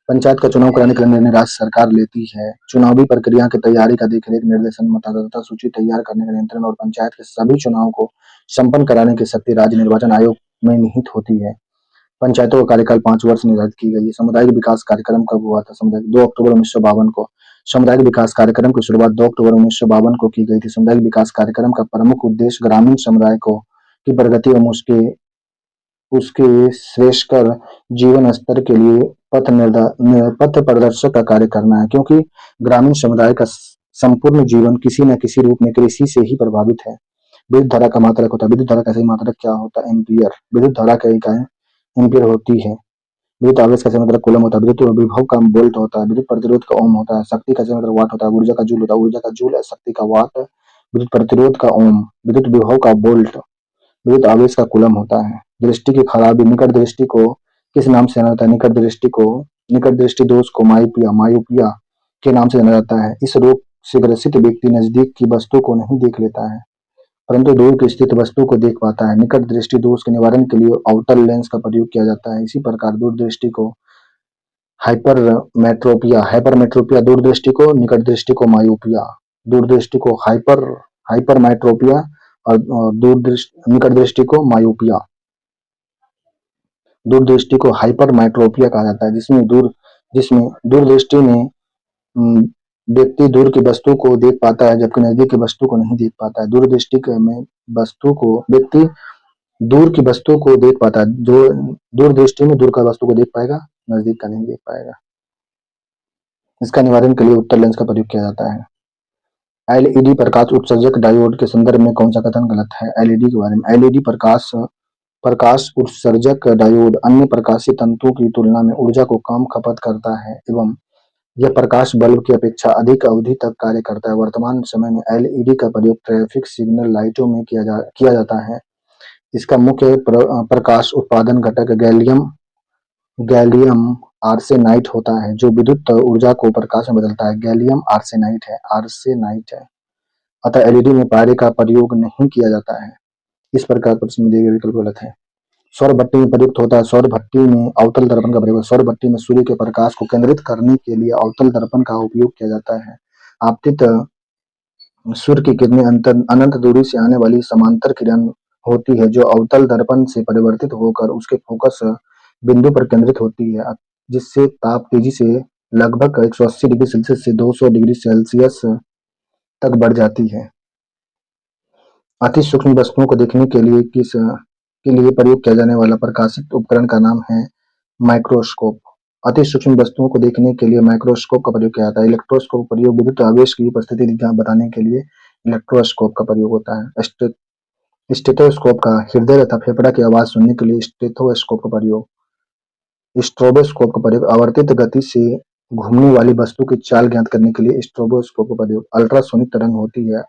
पंचायत का चुनाव कराने का निर्णय राज्य सरकार लेती है। चुनावी प्रक्रिया की तैयारी का देखरेख, निर्देशन, मतदाता सूची तैयार करने का नियंत्रण और पंचायत के सभी चुनाव को संपन्न कराने की शक्ति राज्य निर्वाचन आयोग में निहित होती है। पंचायतों का कार्यकाल 5 वर्ष निर्धारित की गई है। सामुदायिक विकास कार्यक्रम कब हुआ था? सामुदायिक 2 अक्टूबर 1952 को। सामुदायिक विकास कार्यक्रम की शुरुआत 2 अक्टूबर 1952 को की गई थी। सामुदायिक विकास कार्यक्रम का प्रमुख उद्देश्य ग्रामीण समुदाय को की प्रगति एवं उसके उसके श्रेयस्कर जीवन स्तर के लिए पथ प्रदर्शक का कार्य करना है, क्योंकि ग्रामीण समुदाय का संपूर्ण जीवन किसी न किसी रूप में कृषि से ही प्रभावित है। विद्युत धारा का मात्रक होता है। विद्युत धारा का सही मात्रक क्या होता है? एम्पियर। विद्युत धारा का इकाई एम्पियर होती है। विद्युत आवेश का सही मात्रक कूलम होता है। विद्युत विभव का वोल्ट होता है। विद्युत प्रतिरोध का ओम होता है। शक्ति का सही मात्रक वाट होता है। ऊर्जा का जूल होता है। ऊर्जा का जूल है, शक्ति का वाट। विद्युत प्रतिरोध का ओम। विद्युत विभव का वोल्ट। विद्युत आवेश का कूलम होता है। दृष्टि की खराबी, निकट दृष्टि को किस नाम से जाना जाता है? निकट दृष्टि दोष को मायोपिया के नाम से जाना जाता है। इस रोग से ग्रसित व्यक्ति नजदीक की वस्तु को नहीं देख लेता है, परंतु दूर की स्थित वस्तु को देख पाता है। निकट दृष्टि दोष के निवारण के लिए आउटर लेंस का प्रयोग किया जाता है। इसी प्रकार दूरदृष्टि को हाइपरमेट्रोपिया, दूरदृष्टि को, निकट दृष्टि को मायोपिया, दूरदृष्टि को हाइपरमेट्रोपिया और निकट दृष्टि को मायोपिया। दूरदृष्टि को हाइपरमेट्रोपिया कहा जाता है, जिसमें दूरदृष्टि में व्यक्ति दूर की वस्तु को देख पाता है, जबकि नजदीक की वस्तु को नहीं देख पाता है। दूरदृष्टि में वस्तु को व्यक्ति दूर की वस्तु को देख पाता है, जो दूरदृष्टि में दूर का वस्तु को देख पाएगा, नजदीक का नहीं देख पाएगा। इसका निवारण के लिए उत्तर लेंस का प्रयोग किया जाता है। एलईडी प्रकाश उत्सर्जक डायोड के संदर्भ में कौन सा कथन गलत है? एलईडी के बारे में, एलईडी प्रकाश उत्सर्जक डायोड अन्य प्रकाशीय तंतुओं की तुलना में ऊर्जा को कम खपत करता है एवं यह प्रकाश बल्ब की अपेक्षा अधिक अवधि तक कार्य करता है। वर्तमान समय में एलईडी का प्रयोग ट्रैफिक सिग्नल लाइटों में किया जाता है। इसका मुख्य प्रकाश उत्पादन घटक गैलियम आर्सेनाइड होता है, जो विद्युत ऊर्जा को प्रकाश में बदलता है। गैलियम आर्सेनाइड है। अतः एलईडी में पारे का प्रयोग नहीं किया जाता है। इस प्रकार प्रश्न दिए गए विकल्प गलत है। सौर भट्टी में प्रयुक्त होता है। सौर भट्टी में अवतल दर्पण का प्रयोग। सौर भट्टी में सूर्य के प्रकाश को केंद्रित करने के लिए अवतल दर्पण का उपयोग किया जाता है। आपतित सूर्य की किरणें अनंत दूरी से आने वाली समांतर किरण होती है, जो अवतल दर्पण से परिवर्तित होकर उसके फोकस बिंदु पर केंद्रित होती है, जिससे ताप तेजी से लगभग 180 डिग्री सेल्सियस से 200 डिग्री सेल्सियस तक बढ़ जाती है। अति सूक्ष्म वस्तुओं को देखने के लिए प्रयोग किया जाने वाला प्रकाशित उपकरण का नाम है माइक्रोस्कोप। अति सूक्ष्म वस्तुओं को देखने के लिए माइक्रोस्कोप का प्रयोग किया जाता है। इलेक्ट्रोस्कोप का प्रयोग विद्युत आवेश की उपस्थिति बताने के लिए इलेक्ट्रोस्कोप का प्रयोग होता है। स्टेथोस्कोप का हृदय तथा फेफड़ा की आवाज सुनने के लिए स्टेथोस्कोप का प्रयोग। स्ट्रोबोस्कोप का प्रयोग आवर्तित गति से घूमने वाली वस्तु की चाल ज्ञात करने के लिए स्ट्रोबोस्कोप का प्रयोग। अल्ट्रासोनिक तरंग होती है।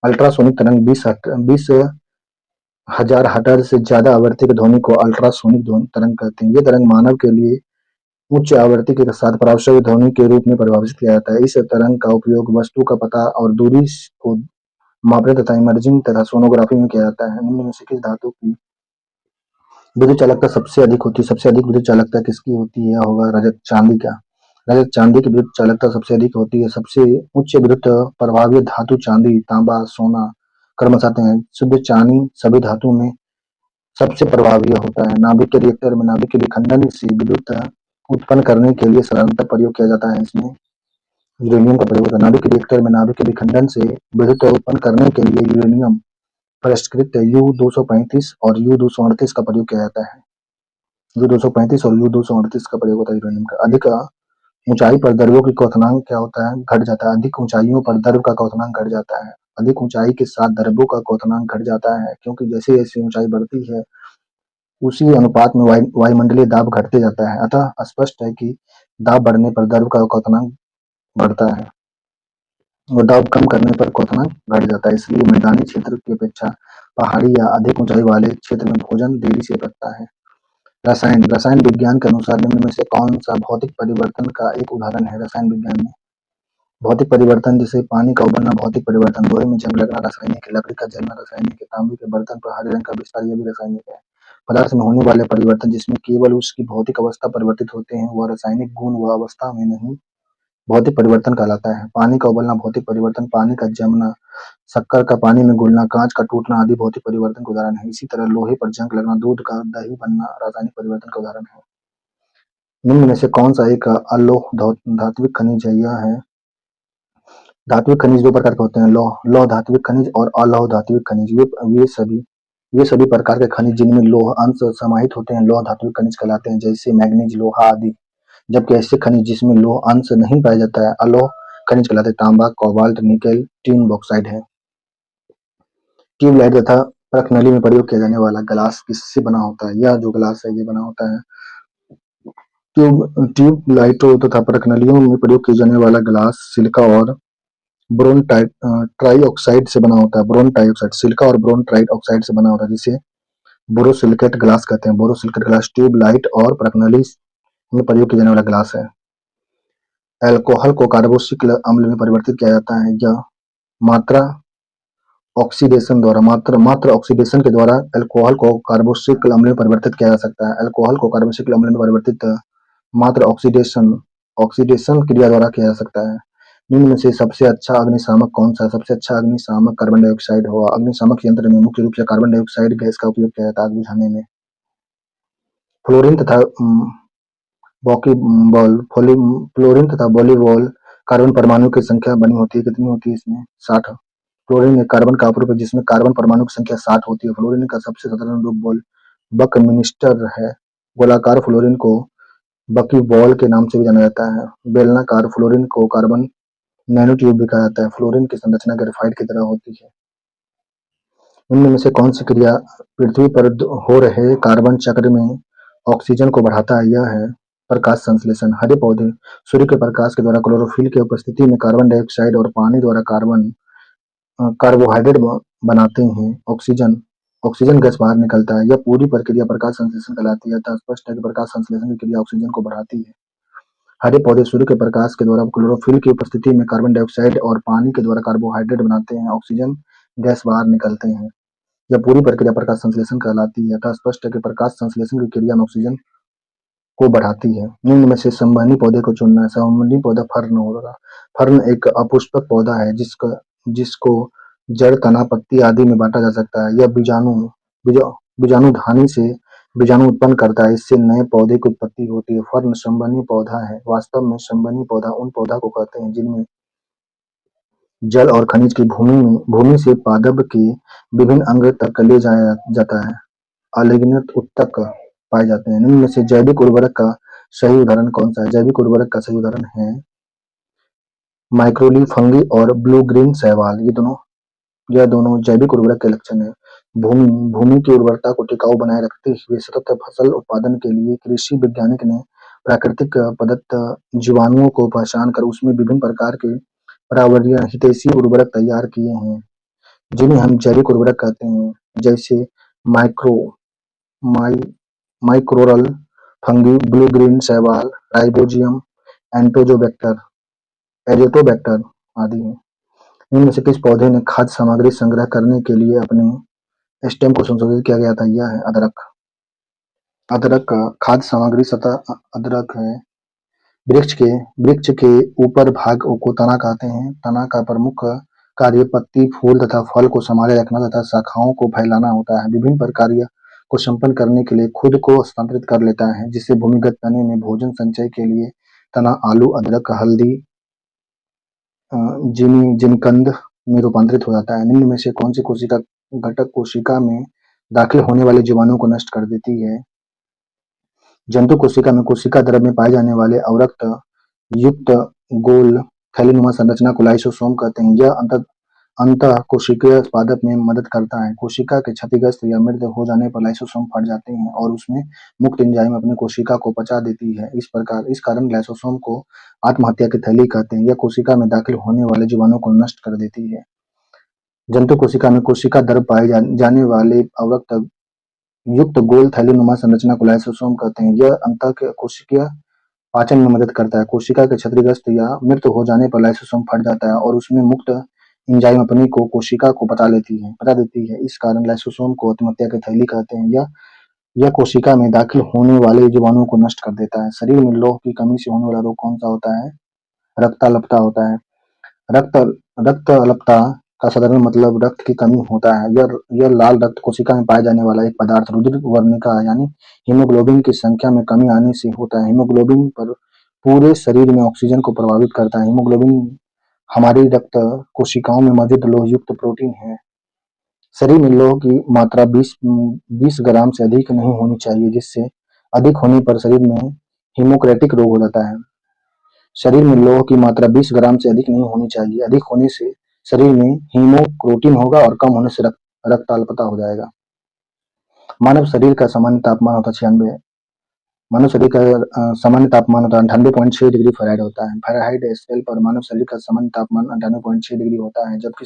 अल्ट्रासोनिक तरंग 20,000 हर्ट्ज से ज्यादा आवृत्ति की ध्वनि को अल्ट्रासोनिक तरंग कहते हैं। ये तरंग मानव के लिए उच्च आवृत्ति के साथ परावश्यक ध्वनि के रूप में परिभाषित किया जाता है। इस तरंग का उपयोग वस्तु का पता और दूरी को मापने तथा इमेजिंग तथा सोनोग्राफी में किया जाता है। निम्न में से किस धातु की विद्युत चालकता सबसे अधिक होती है? सबसे अधिक विद्युत चालकता किसकी होती है? होगा रजत चांदी का। रजत चांदी की विद्युत चालकता सबसे अधिक होती है। सबसे उच्च विद्युत प्रभावी धातु चांदी, तांबा, सोना क्रमशः आते हैं। शुद्ध चांदी सभी धातु में सबसे प्रभावी होता है। नाभिक के रिएक्टर में नाभिक के विखंडन से विद्युत उत्पन्न करने के लिए साधारणतः प्रयोग किया जाता है। इसमें यूरेनियम का प्रयोग होता है। नाभिक के रिएक्टर में नाभिक के विखंडन से विद्युत उत्पन्न करने के लिए यूरेनियम परिष्कृत U-235 और U-238 का प्रयोग किया जाता है। U-235 और U-238 का प्रयोग होता है यूरेनियम का। अधिक ऊंचाई पर द्रव्यों की क्वथनांक क्या होता है? घट जाता है। अधिक ऊंचाइयों पर द्रव्य का क्वथनांक घट जाता है। अधिक ऊंचाई के साथ द्रव्यों का क्वथनांक घट जाता है, क्योंकि जैसे जैसे ऊंचाई बढ़ती है उसी अनुपात में वायुमंडलीय दाब घटते जाता है। अतः स्पष्ट है कि दाब बढ़ने पर द्रव्य का क्वथनांक बढ़ता है और दाब कम करने पर क्वथनांक घट जाता है। इसलिए मैदानी क्षेत्र की अपेक्षा पहाड़ी या अधिक ऊंचाई वाले क्षेत्र में भोजन देरी से पकता है। रसायन विज्ञान के अनुसार निम्न में से कौन सा भौतिक परिवर्तन का एक उदाहरण है? रसायन विज्ञान में भौतिक परिवर्तन जैसे पानी का उबलना भौतिक परिवर्तन, लोहे में जंग लगना रासायनिक है, लकड़ी का जलना रासायनिक है, तांबे के बर्तन पर हरे रंग का विस्तार यह भी रासायनिक है। पदार्थ में होने वाले परिवर्तन जिसमें केवल उसकी भौतिक अवस्था परिवर्तित होते हैं, वह रासायनिक गुण व अवस्था में नहीं भौतिक परिवर्तन कहलाता है। पानी का उबलना भौतिक परिवर्तन, पानी का जमना, शक्कर का पानी में घुलना, कांच का टूटना आदि भौतिक परिवर्तन के उदाहरण है। इसी तरह लोहे पर जंग लगना, दूध का दही बनना रासायनिक परिवर्तन का उदाहरण है। निम्न में से कौन सा एक अलोह धात्विक खनिज है? यह है धात्विक खनिज दो प्रकार के होते हैं, लौह धात्विक खनिज और अलौह धात्विक खनिज। ये सभी प्रकार के खनिज जिनमें लौह अंश समाहित होते हैं लौह धात्विक खनिज कहलाते हैं, जैसे मैग्नीज, लोहा आदि। जबकि ऐसे खनिज जिसमें लौह अंश नहीं पाया जाता है अलौह खनिज कहलाते हैं। तांबा, कोबाल्ट, निकेल, टिन, बॉक्साइड है। ट्यूबलाइट तथा परख नली में प्रयोग किया जाने वाला ग्लास किससे बना होता है? यह जो ग्लास है ये बना होता है ट्यूबलाइटों तथा परख नलियों में प्रयोग किए जाने वाला ग्लास सिलिका और बोरोन ट्राइऑक्साइड से बना होता है। बोरोन ट्राइऑक्साइड सिलिका और बोरोन ट्राइऑक्साइड से बना होता है, जिसे बोरोसिलिकेट ग्लास कहते हैं। बोरोसिलिकेट ग्लास ट्यूबलाइट और परख नली में प्रयोग किया जाने वाला ग्लास है। अल्कोहल को कार्बोक्सिलिक अम्ल में परिवर्तित किया जाता है। यह मात्र ऑक्सीडेशन के द्वारा अल्कोहल को कार्बोक्सिलिक अम्ल में परिवर्तित किया जा सकता है। अल्कोहल को कार्बोक्सिलिक अम्ल में परिवर्तित मात्र ऑक्सीडेशन क्रिया द्वारा किया जा सकता है। निम्न में से सबसे अच्छा अग्निशामक कौन सा है? सबसे अच्छा अग्निशामक कार्बन डाइऑक्साइड होगा। अग्निशामक यंत्र में मुख्य रूप से कार्बन डाइऑक्साइड गैस का उपयोग किया जाता है आग बुझाने में। फ्लोरीन तथा वॉलीबॉल कार्बन परमाणु की संख्या बनी होती है। कितनी होती है इसमें? 60। फ्लोरीन एक कार्बन का अपरूप है जिसमें कार्बन परमाणु की संख्या 60 होती है। फ्लोरीन का सबसे साधारण रूप बकमिंस्टर है। गोलाकार फ्लोरीन को बकीबॉल के नाम से भी जाना जाता है। बेलनाकार फ्लोरीन को कार्बन नैनोट्यूब भी कहा जाता है। फ्लोरीन की संरचना ग्रेफाइट की तरह होती है। इनमें से कौन सी क्रिया पृथ्वी पर हो रहे कार्बन चक्र में ऑक्सीजन को बढ़ाता है? यह है प्रकाश संश्लेषण। हरे पौधे सूर्य के प्रकाश के द्वारा क्लोरोफिल की उपस्थिति में कार्बन डाइऑक्साइड और पानी द्वारा कार्बोहाइड्रेट बनाते हैं। ऑक्सीजन गैस बाहर निकलता है। यह पूरी प्रक्रिया प्रकाश संश्लेषण कहलाती है। अतः स्पष्ट है कि प्रकाश संश्लेषण की क्रिया ऑक्सीजन को बढ़ाती है। हरे पौधे सूर्य के प्रकाश के द्वारा क्लोरोफिल की उपस्थिति में कार्बन डाइऑक्साइड और पानी के द्वारा कार्बोहाइड्रेट बनाते हैं। ऑक्सीजन गैस बाहर निकलते हैं। यह पूरी प्रक्रिया प्रकाश संश्लेषण कहलाती है। अतः स्पष्ट है कि प्रकाश संश्लेषण की क्रिया में ऑक्सीजन को बढ़ाती है। निम्न में से संवहनी पौधे को चुनना है। संवहनी पौधा फर्न होगा। फर्न एक अपुष्पक पौधा है जिसको जड़, तना, पत्ती आदि में बांटा जा सकता है। यह बीजाणुधानी से बीजाणु उत्पन्न करता है। इससे नए पौधे की उत्पत्ति होती है। फर्न संवहनी पौधा है। वास्तव में संवहनी पौधा उन पौधा को कहते हैं जिनमें जल और खनिज की भूमि से पादप के विभिन्न अंग तक ले जाया जाता है। अलिग्नत उत्तक पाए जाते हैं। निम्न में से जैविक उर्वरक का सही उदाहरण कौन सा है? जैविक उर्वरक का सही उदाहरण है माइक्रोली फंगी और ब्लू ग्रीन शैवाल। यह दोनों जैविक उर्वरक के लक्षण है। भूमि की उर्वरता को टिकाऊ बनाए रखते हुए सतत फसल उत्पादन के लिए कृषि वैज्ञानिक ने प्राकृतिक प्रदत्त जीवाणुओं को पहचान कर उसमें विभिन्न प्रकार के पर्यावरणीय हितैषी उर्वरक तैयार किए हैं, जिन्हें हम जैविक उर्वरक कहते हैं। जैसे माइक्रोरल फंगी, ब्लू ग्रीन शैवाल, राइजोबियम, एजोटोबैक्टर आदि हैं। इनमें से किस पौधे ने खाद्य सामग्री संग्रह करने के लिए अपने स्टेम को संशोधित किया गया था? यह है अदरक। अदरक का खाद्य सामग्री सतह अदरक है। वृक्ष के ऊपर भाग को तना कहते हैं। तना का प्रमुख कार्य पत्ती, फूल तथा फल को संभाले रखना तथा शाखाओं को फैलाना होता है। विभिन्न कार्य को संपन्न करने के लिए खुद को हस्तांतरित कर लेता है, जिससे भूमिगत तने में भोजन संचय के लिए तना आलू, अदरक, हल्दी, जिनकंद में रूपांतरित हो जाता है। निम्न में से कौन सी कोशिका घटक कोशिका में दाखिल होने वाले जीवाणुओं को नष्ट कर देती है? जंतु कोशिका में कोशिका द्रव्य में पाए जाने वाले अवरक्त युक्त गोल थैलीनुमा संरचना को लाइसोसोम कहते हैं। यह अंतःकोशिकीय पादप में मदद करता है। कोशिका के क्षतिग्रस्त या मृत हो जाने पर लाइसोसोम फट जाते हैं और उसमें मुक्त एंजाइम अपनी कोशिका को पचा देती है। इस कारण लाइसोसोम को आत्महत्या की थैली कहते हैं। यह कोशिका में दाखिल होने वाले जीवाणुओं को नष्ट कर देती है। जंतु कोशिका में कोशिका द्रव्य पाए जाने वाले अवरक्त युक्त गोल थैलीनुमा संरचना को लाइसोसोम कहते हैं। यह अंतःकोशिकीय पाचन में मदद करता है। कोशिका के क्षतिग्रस्त या मृत हो जाने पर लाइसोसोम फट जाता है और उसमें मुक्त एंजाइम अपनी कोशिका को पचा देती है। इस कारण लाइसोसोम को आत्महत्या की थैली कहते हैं। यह कोशिका में दाखिल होने वाले जीवाणुओं को नष्ट कर देता है। शरीर में लौह की कमी से होने वाला रोग कौन सा होता है? रक्ताल्पता होता है। रक्त रक्ताल्पता का साधारण मतलब रक्त की कमी होता है। यह लाल रक्त कोशिका में पाए जाने वाला एक पदार्थ रुधिर वर्णिका यानी हीमोग्लोबिन की संख्या में कमी आने से होता है। हीमोग्लोबिन पर पूरे शरीर में ऑक्सीजन को प्रभावित करता है। हीमोग्लोबिन हमारी रक्त कोशिकाओं में मौजूद लोहयुक्त प्रोटीन है। शरीर में लौह की मात्रा 20 ग्राम से अधिक नहीं होनी चाहिए, जिससे अधिक होने पर शरीर में हीमोक्रेटिक रोग हो जाता है। शरीर में लौह की मात्रा 20 ग्राम से अधिक नहीं होनी चाहिए। अधिक होने से शरीर में हीमोक्रोटीन होगा और कम होने से रक्ताल्पता हो जाएगा। मानव शरीर का सामान्य तापमान होता है 96। मानव शरीर का सामान्य तापमान होता है 98.6 डिग्री फ़ारेनहाइट होता है। फ़ारेनहाइट स्केल पर मानव शरीर का सामान्य तापमान 98.6 डिग्री होता है, जबकि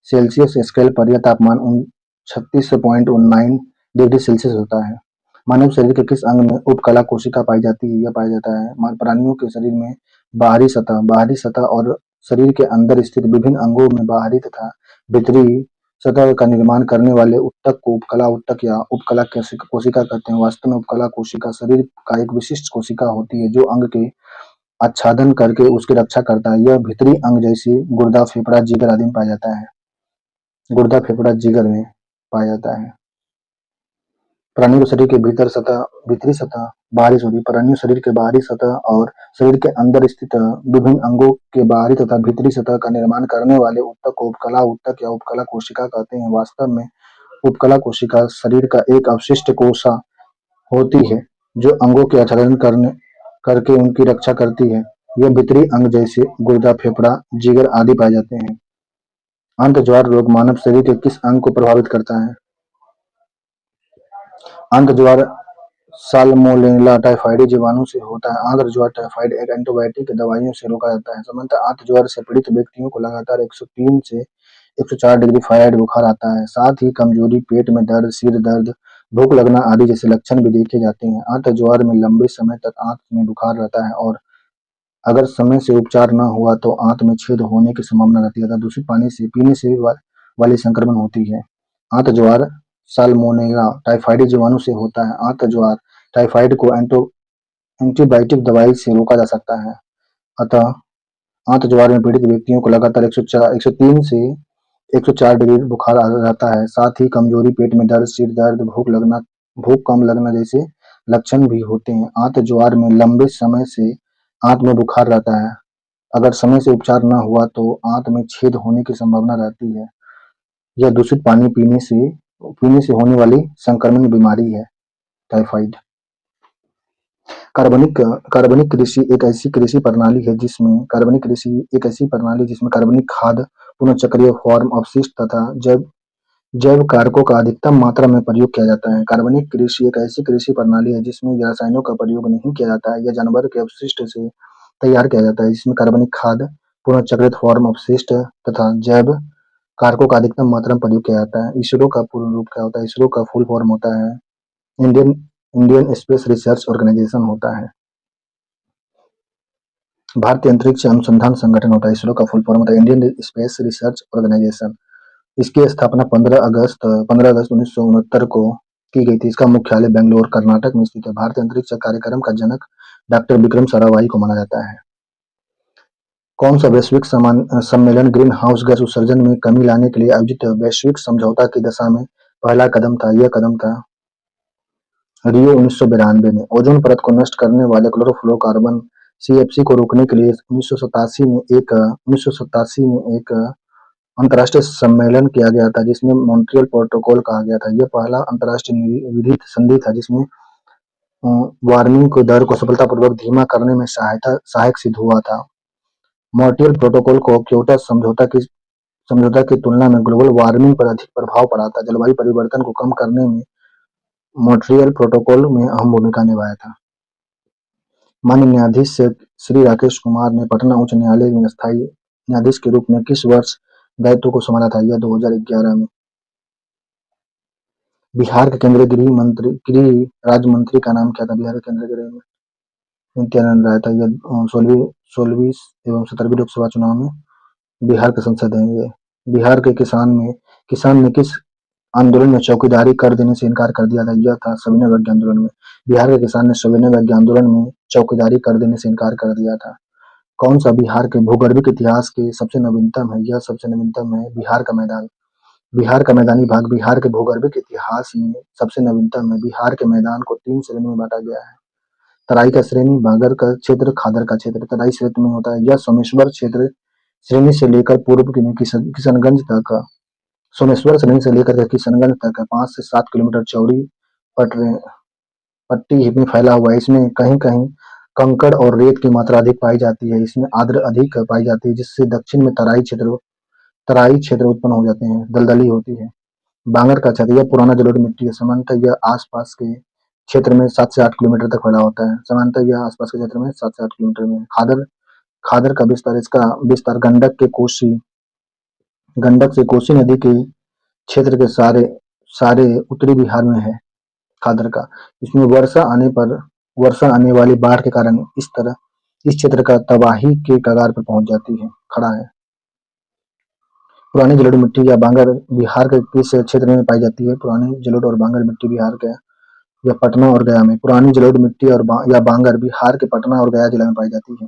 सेल्सियस स्केल पर यह तापमान 36.19 डिग्री सेल्सियस होता है। मानव शरीर के किस अंग में उपकला कोशिका पाई जाती है? यह पाया जाता है प्राणियों के शरीर में बाहरी सतह और शरीर के अंदर स्थित विभिन्न अंगों में बाहरी तथा भीतरी सतह का निर्माण करने वाले ऊतक को उपकला ऊतक या उपकला कोशिका कहते हैं। वास्तव में उपकला कोशिका शरीर का एक विशिष्ट कोशिका होती है जो अंग के आच्छादन करके उसकी रक्षा करता है। यह भीतरी अंग जैसे गुर्दा, फेफड़ा, जिगर आदि में पाया जाता है। गुर्दा, फेफड़ा, जिगर में पाया जाता है। प्राणियों के शरीर के भीतरी सतह, प्राणियों शरीर के बाहरी सतह और शरीर के अंदर स्थित विभिन्न अंगों के बाहरी तथा भीतरी सतह का निर्माण करने वाले ऊतक को उपकला ऊतक या उपकला कोशिका कहते हैं। वास्तव में उपकला कोशिका शरीर का एक अवशिष्ट कोशिका होती है जो अंगों के आच्छादन करके उनकी रक्षा करती है। यह भीतरी अंग जैसे गुर्दा, फेफड़ा, जिगर आदि पाए जाते हैं। अंतज्वार रोग मानव शरीर के किस अंग को प्रभावित करता है? अंतज्वार साल्मोनेला टाइफाइडी जीवाणु से होता है। अंतज्वार टाइफाइड एक एंटीबायोटिक दवाइयों से रोका जाता है। सामान्यतः अंतज्वार से पीड़ित व्यक्तियों को लगातार 103 से 104 डिग्री फ़ारेनहाइट बुखार आता है। साथ ही कमजोरी, पेट में दर्द, सिर दर्द, भूख लगना आदि जैसे लक्षण भी देखे जाते हैं। अंतज्वार में लंबे समय तक आंत में बुखार रहता है और अगर समय से उपचार न हुआ तो आंत में छेद होने की संभावना रहती है तथा दूषित पानी से पीने से वाली संक्रमण होती है। अंतज्वार साल्मोनेला टाइफाइडी जीवाणु से होता है। अंतज्वार टाइफाइड को एंटीबायोटिक दवाई से रोका जा सकता है। अतः अंतज्वार में पीड़ित व्यक्तियों को लगातार 103 से 104 डिग्री बुखार रहता है। साथ ही कमजोरी, पेट में दर्द, सिर दर्द, भूख कम लगना जैसे लक्षण भी होते हैं। अंतज्वार में लंबे समय से आंत में बुखार रहता है। अगर समय से उपचार न हुआ तो आंत में छेद होने की संभावना रहती है। यह दूषित पानी पीने से होने वाली संक्रमण बीमारी है, टाइफाइड। कार्बनिक कृषि एक ऐसी कृषि प्रणाली है जिसमें कार्बनिक खाद, पुनःचक्रीय फॉर्म, अपशिष्ट तथा जैव कारकों का अधिकतम मात्रा में प्रयोग किया जाता है। कार्बनिक कृषि एक ऐसी कृषि प्रणाली है जिसमें रसायनों का प्रयोग नहीं किया जाता है। यह जानवर के अपशिष्ट से तैयार किया जाता है, जिसमें कार्बनिक खाद, पुनःचक्रित फॉर्म, अपशिष्ट तथा जैव कारकों का अधिकतम मात्रा में प्रयोग किया जाता है। इसरो का पूर्ण रूप क्या होता है? इसरो का फुल फॉर्म होता है इंडियन स्पेस रिसर्च ऑर्गेनाइजेशन होता है। भारतीय अंतरिक्ष अनुसंधान संगठन होता है। इसरो का फुल फॉर्म होता है इंडियन स्पेस रिसर्च ऑर्गेनाइजेशन। इसकी स्थापना 15 अगस्त 1969 को की गई थी। इसका मुख्यालय बेंगलुरु, कर्नाटक में स्थित है। भारतीय अंतरिक्ष कार्यक्रम का जनक डॉक्टर विक्रम साराभाई को माना जाता है। कौन सा वैश्विक सम्मेलन ग्रीन हाउस गैस उत्सर्जन में कमी लाने के लिए आयोजित वैश्विक समझौता की दिशा में पहला कदम था? यह कदम था रियो 1992 में। ओजोन परत को नष्ट करने वाले क्लोरोफ्लोरोकार्बन CFC को रोकने के लिए 1987 में एक अंतर्राष्ट्रीय सम्मेलन किया गया था, जिसमें मॉन्ट्रियल प्रोटोकॉल कहा गया था। यह पहला अंतर्राष्ट्रीय विधित संधि था जिसमें वार्मिंग की दर को सफलतापूर्वक धीमा करने में सहायक सिद्ध हुआ था। मॉन्ट्रियल प्रोटोकॉल को क्योटो समझौता की तुलना में ग्लोबल वार्मिंग पर अधिक प्रभाव पड़ा था। जलवायु परिवर्तन को कम करने में मॉन्ट्रियल प्रोटोकॉल में अहम भूमिका निभाया था। माननीय न्यायाधीश श्री राकेश कुमार ने पटना उच्च न्यायालय में स्थायी न्यायाधीश के रूप में किस वर्ष दायित्व को संभाला था? यह 2011 में। बिहार के केंद्रीय गृह राज्य मंत्री का नाम क्या था? बिहार के केंद्रीय गृह मंत्री नित्यानंद राय था। यह 16वीं एवं 17वीं लोकसभा चुनाव में बिहार के सांसद हैं ये। बिहार के किसान ने किस आंदोलन में चौकीदारी कर देने से इनकार कर दिया था? यह था सविनय अवज्ञा आंदोलन में। बिहार के किसान ने सविनय अवज्ञा आंदोलन में चौकीदारी कर देने से इनकार कर दिया था। कौन सा बिहार के भूगर्भिक इतिहास के सबसे नवीनतम है? यह सबसे नवीनतम है बिहार का मैदान। बिहार का मैदानी भाग बिहार के भूगर्भिक इतिहास में सबसे नवीनतम है। बिहार के मैदान को 3 श्रेणी में बाँटा गया है। तराई का श्रेणी, बागर का क्षेत्र, खादर का क्षेत्र। तराई क्षेत्र में होता है यह सोमेश्वर क्षेत्र श्रेणी से लेकर पूर्व में किशनगंज तक, सोमेश्वर श्रेणी से लेकर के किशनगंज तक 5 से 7 किलोमीटर चौड़ी पटरे पट्टी में फैला हुआ है। इसमें कहीं-कहीं कंकड़ और रेत की मात्रा अधिक पाई जाती है। इसमें आर्द्र अधिक पाई जाती है, जिससे दक्षिण में तराई क्षेत्र उत्पन्न हो जाते हैं, दलदली होती है। बांगर का क्षेत्र, यह पुराना जलोढ़ मिट्टी है। सामान्यतः यह आसपास के क्षेत्र में 7 से 8 किलोमीटर तक फैला होता है। सामान्यतः यह आसपास के क्षेत्र में 7 से 8 किलोमीटर में। खादर खादर का विस्तार, इसका विस्तार गंडक से कोसी नदी के क्षेत्र के सारे सारे उत्तरी बिहार में है। खादर का, इसमें वर्षा आने वाली बाढ़ के कारण इस क्षेत्र का तबाही के कगार पर पहुंच जाती है, खड़ा है। पुरानी जलोढ़ मिट्टी या बांगर बिहार के किस क्षेत्र में पाई जाती है? पुरानी जलोढ़ और बांगर मिट्टी बिहार के या पटना और गया में। पुरानी जलोढ़ मिट्टी या बांगर बिहार के पटना और गया जिला में पाई जाती है।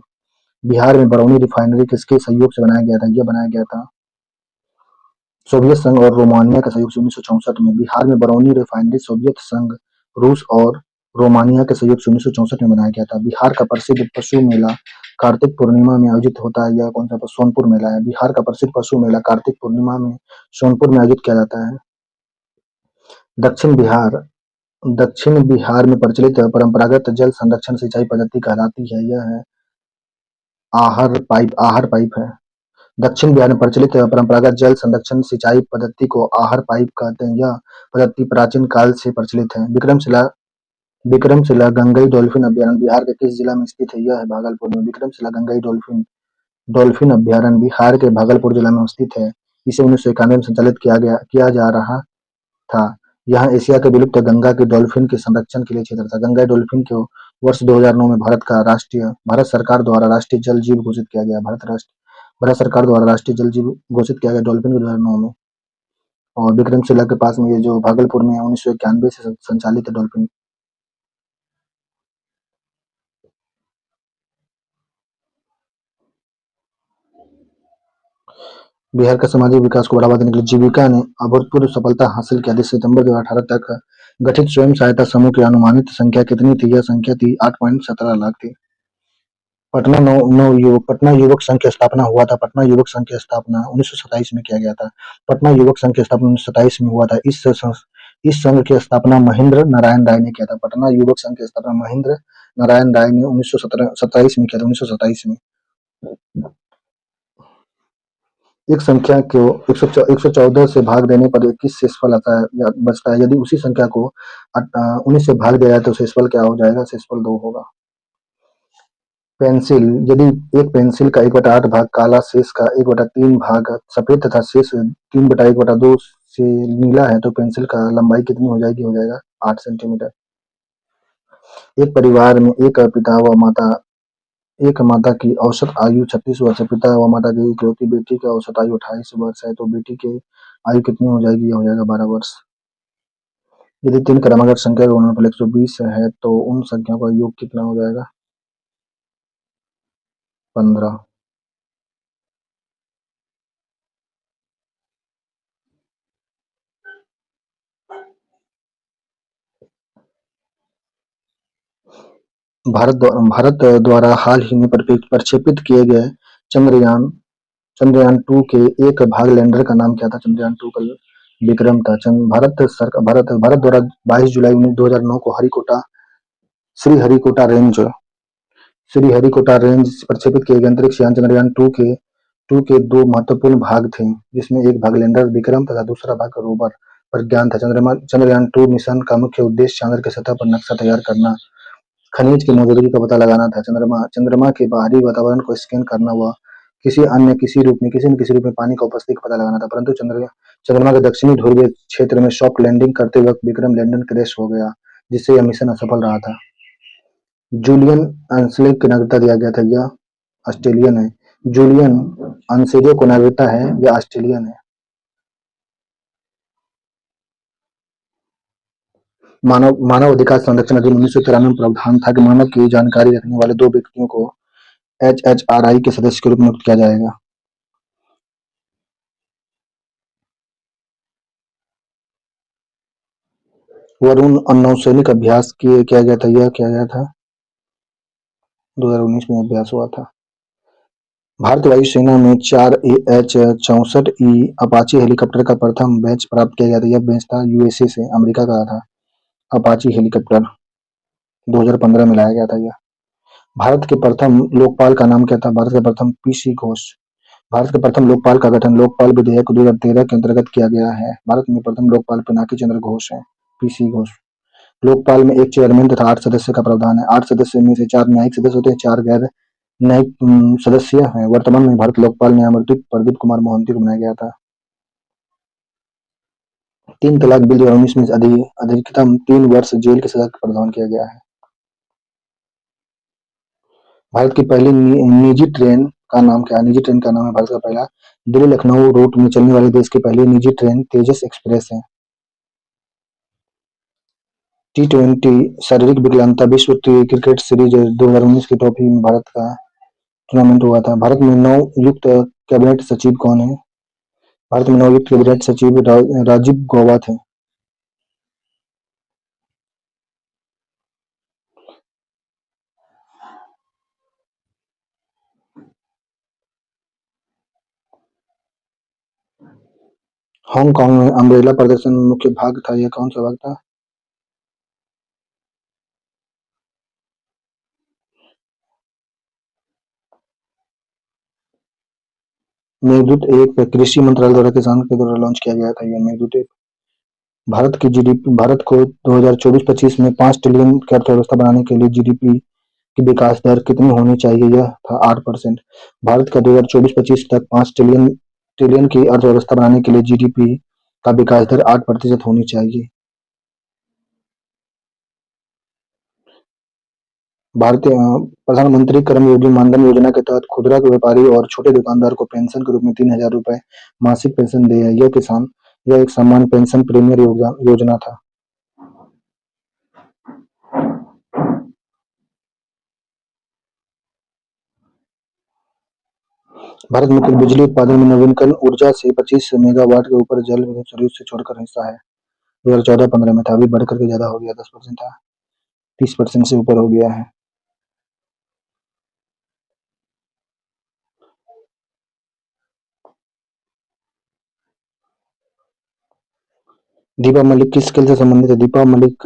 बिहार में बरौनी रिफाइनरी किसके सहयोग से बनाया गया था? यह बनाया गया था सोवियत संघ और रोमानिया के सहयोग से 1964 में। बिहार में बरौनी रिफाइनरी सोवियत संघ, रूस और रोमानिया के सहयोग से 1964 में बनाया गया था। बिहार का प्रसिद्ध पशु मेला कार्तिक पूर्णिमा में आयोजित होता है। यह कौन सा? सोनपुर मेला है। बिहार का प्रसिद्ध पशु मेला कार्तिक पूर्णिमा में सोनपुर में आयोजित किया जाता है। दक्षिण बिहार दक्षिण बिहार में प्रचलित परंपरागत जल संरक्षण सिंचाई पद्धति कहलाती है। यह है आहर पाइप है। दक्षिण बिहार में प्रचलित परंपरागत जल संरक्षण सिंचाई पद्धति को आहर पाइप कहते हैं। यह पद्धति प्राचीन काल से प्रचलित है। विक्रमशिला गंगई डॉल्फिन अभ्यारण्य बिहार के किस जिला में स्थित है? यह है भागलपुर में। विक्रमशिला गंगई डॉल्फिन डॉल्फिन अभ्यारण्य बिहार के भागलपुर जिला में स्थित है। इसे 1991 में संचालित किया जा रहा था। यहाँ एशिया के विलुप्त गंगा के डॉल्फिन के संरक्षण के लिए क्षेत्र था। गंगा डॉल्फिन को वर्ष 2009 में भारत सरकार द्वारा राष्ट्रीय जल जीव घोषित किया गया। भारत सरकार द्वारा राष्ट्रीय जल जीव घोषित किया गया डॉल्फिन को 2009 में। और विक्रमशिला के पास में ये जो भागलपुर में 1991 से संचालित है डॉल्फिन। बिहार का सामाजिक विकास को बढ़ावा देने के लिए जीविका ने अभूतपूर्व सफलता हासिल की। सितंबर 2018 तक गठित स्वयं सहायता समूह की अनुमानित संख्या कितनी थी? यह संख्या थी 8.17 लाख थी। पटना युवक संघ की स्थापना हुआ था। पटना युवक संघ की स्थापना 1927 में किया गया था। पटना युवक संघ की स्थापना 1927 में हुआ था। इस संघ की स्थापना महेंद्र नारायण राय ने किया था। पटना युवक संघ की स्थापना महेंद्र नारायण राय ने 1927 में किया था। 1927 में एक संख्या को 114 से भाग देने पर 21 शेषफल आता है या बचता है। यदि उसी संख्या को 19 से भाग दिया जाए तो शेषफल क्या हो जाएगा? शेषफल 2 होगा। पेंसिल, यदि एक पेंसिल का 1/8 भाग काला, शेष का 1/3 भाग सफेद तथा शेष 3/1/2 से नीला है तो पेंसिल का लंबाई कितनी हो जाएगी? हो जाएगा 8 सेंटीमीटर। एक परिवार में एक माता की औसत आयु 36 वर्ष है। पिता व माता की इकलौती बेटी की औसत आयु 28 वर्ष है तो बेटी की आयु कितनी हो जाएगी? यह हो जाएगा 12 वर्ष। यदि 3 क्रमागत संख्या का गुणनफल 120 है तो उन संख्याओं का योग कितना हो जाएगा? 15। भारत द्वारा हाल ही में प्रक्षेपित किए गए चंद्रयान चंद्रयान 2 के एक भाग लैंडर का नाम क्या था? चंद्रयान 2 का विक्रम था। भारत द्वारा 22 जुलाई 2009 को श्रीहरिकोटा रेंज से प्रक्षेपित किए गए अंतरिक्ष यान चंद्रयान 2 के 2 महत्वपूर्ण भाग थे, जिसमें एक भाग लैंडर विक्रम तथा दूसरा भाग रोवर प्रज्ञान था। चंद्रयान 2 मिशन का मुख्य उद्देश्य चंद्र की सतह पर नक्शा तैयार करना, खनिज की मौजूदगी का पता लगाना था। चंद्रमा के बाहरी वातावरण को स्कैन करना व किसी न किसी रूप में पानी का उपस्थिति का पता लगाना था। परंतु चंद्रमा के दक्षिणी ध्रुवीय क्षेत्र में सॉफ्ट लैंडिंग करते वक्त विक्रम लैंडर क्रैश हो गया, जिससे यह मिशन असफल रहा था। जूलियन अंसले को नागरिकता दिया गया था। यह ऑस्ट्रेलियन है। जूलियन अंसेजो को नागरिकता है। यह ऑस्ट्रेलियन है। मानव अधिकार संरक्षण अधिनियम 1993 में प्रावधान था कि मानव की जानकारी रखने वाले 2 व्यक्तियों को HHRI के सदस्य के रूप में नियुक्त किया जाएगा। वरुण नौसैनिक अभ्यास किया गया था, यह किया गया था 2019 में अभ्यास हुआ था। भारतीय वायुसेना में 4 AH-64E अपाचे हेलीकॉप्टर का प्रथम बैच प्राप्त किया गया था। यह बैच था यूएसए से, अमेरिका का था। अपाची हेलीकॉप्टर 2015 में लाया गया था यह। भारत के प्रथम लोकपाल का नाम क्या था? भारत का प्रथम पीसी घोष। भारत के प्रथम लोकपाल का गठन लोकपाल विधेयक 2013 के अंतर्गत किया गया है। भारत में प्रथम लोकपाल पिनाकी चंद्र घोष है, पीसी घोष। लोकपाल में एक चेयरमैन तथा 8 सदस्य का प्रावधान है। 8 सदस्य में से 4 न्यायिक सदस्य होते हैं, 4 गैर न्यायिक सदस्य हैं। वर्तमान में भारत लोकपाल न्यायमूर्ति प्रदीप कुमार मोहंती को बनाया गया था। 3 तलाक बिल 2019 में अधिकतम 3 वर्ष जेल की सजा का प्रावधान किया गया है। भारत की पहली निजी ट्रेन का नाम क्या है? निजी ट्रेन का नाम है भारत का पहला दिल्ली लखनऊ रूट में चलने वाली देश की पहली निजी ट्रेन तेजस एक्सप्रेस है। T20 शारीरिक विकलांगता विश्व क्रिकेट सीरीज 2019 की ट्रॉफी में भारत का टूर्नामेंट हुआ था। भारत में नवनियुक्त कैबिनेट सचिव कौन है? भारत में नवनियुक्त कैबिनेट सचिव राजीव गौबा थे। हांगकांग में अम्ब्रेला प्रदर्शन में मुख्य भाग था, यह कौन सा भाग था? मेघदूत एक कृषि मंत्रालय द्वारा किसान के द्वारा लॉन्च किया गया था यह मेघदूत एक। भारत की जीडीपी, भारत को 2024-25 में 5 ट्रिलियन की अर्थव्यवस्था बनाने के लिए जीडीपी की विकास दर कितनी होनी चाहिए? यह था 8%। भारत का 2024-25 तक 5 ट्रिलियन ट्रिलियन की अर्थव्यवस्था बनाने के लिए जीडीपी का विकास दर 8% होनी चाहिए। भारतीय प्रधानमंत्री कर्मयोगी मानधन योजना के तहत खुदरा व्यापारी और छोटे दुकानदार को पेंशन के रूप में 3,000 रुपए मासिक पेंशन दे है। यह एक समान पेंशन प्रीमियम योजना था। भारत में कुल बिजली उत्पादन में नवीनकरण ऊर्जा से 25 मेगावाट के ऊपर जल विद्युत स्रोत से छोड़कर हिस्सा है। 2014-15 में था, अभी बढ़ करके ज्यादा हो गया, 10% था, 30% से ऊपर हो गया है। दीपा मलिक किस खेल से संबंधित है? दीपा मलिक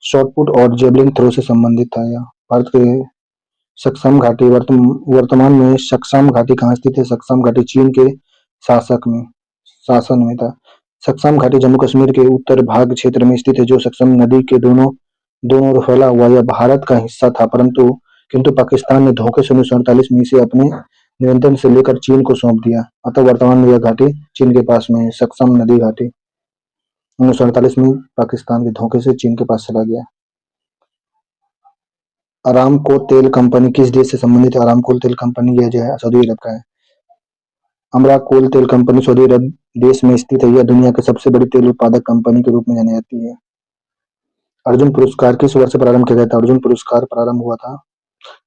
शॉटपुट और जेवलिन थ्रो से संबंधित था। यह भारत के सक्सम घाटी वर्तमान में सक्सम घाटी कहाँ स्थित है? सक्सम घाटी चीन के शासन में था। सक्सम घाटी जम्मू कश्मीर के उत्तर भाग क्षेत्र में स्थित है, जो सक्सम नदी के दोनों दोनों ओर फैला हुआ। यह भारत का हिस्सा था, परंतु किंतु पाकिस्तान ने धोखे से 1948 में इसे अपने नियंत्रण से लेकर चीन को सौंप दिया। अतः वर्तमान में यह घाटी चीन के पास में है। सक्सम नदी घाटी 1948 में पाकिस्तान के धोखे से चीन के पास चला गया। अरामको तेल कंपनी किस देश से संबंधित है? अरामको तेल कंपनी यह जो है सऊदी अरब का है। अमराकोल तेल कंपनी सऊदी अरब देश में स्थित है। यह दुनिया की सबसे बड़ी तेल उत्पादक कंपनी के रूप में जानी जाती है। अर्जुन पुरस्कार किस वर्ष प्रारंभ किया गया था? अर्जुन पुरस्कार प्रारंभ हुआ था।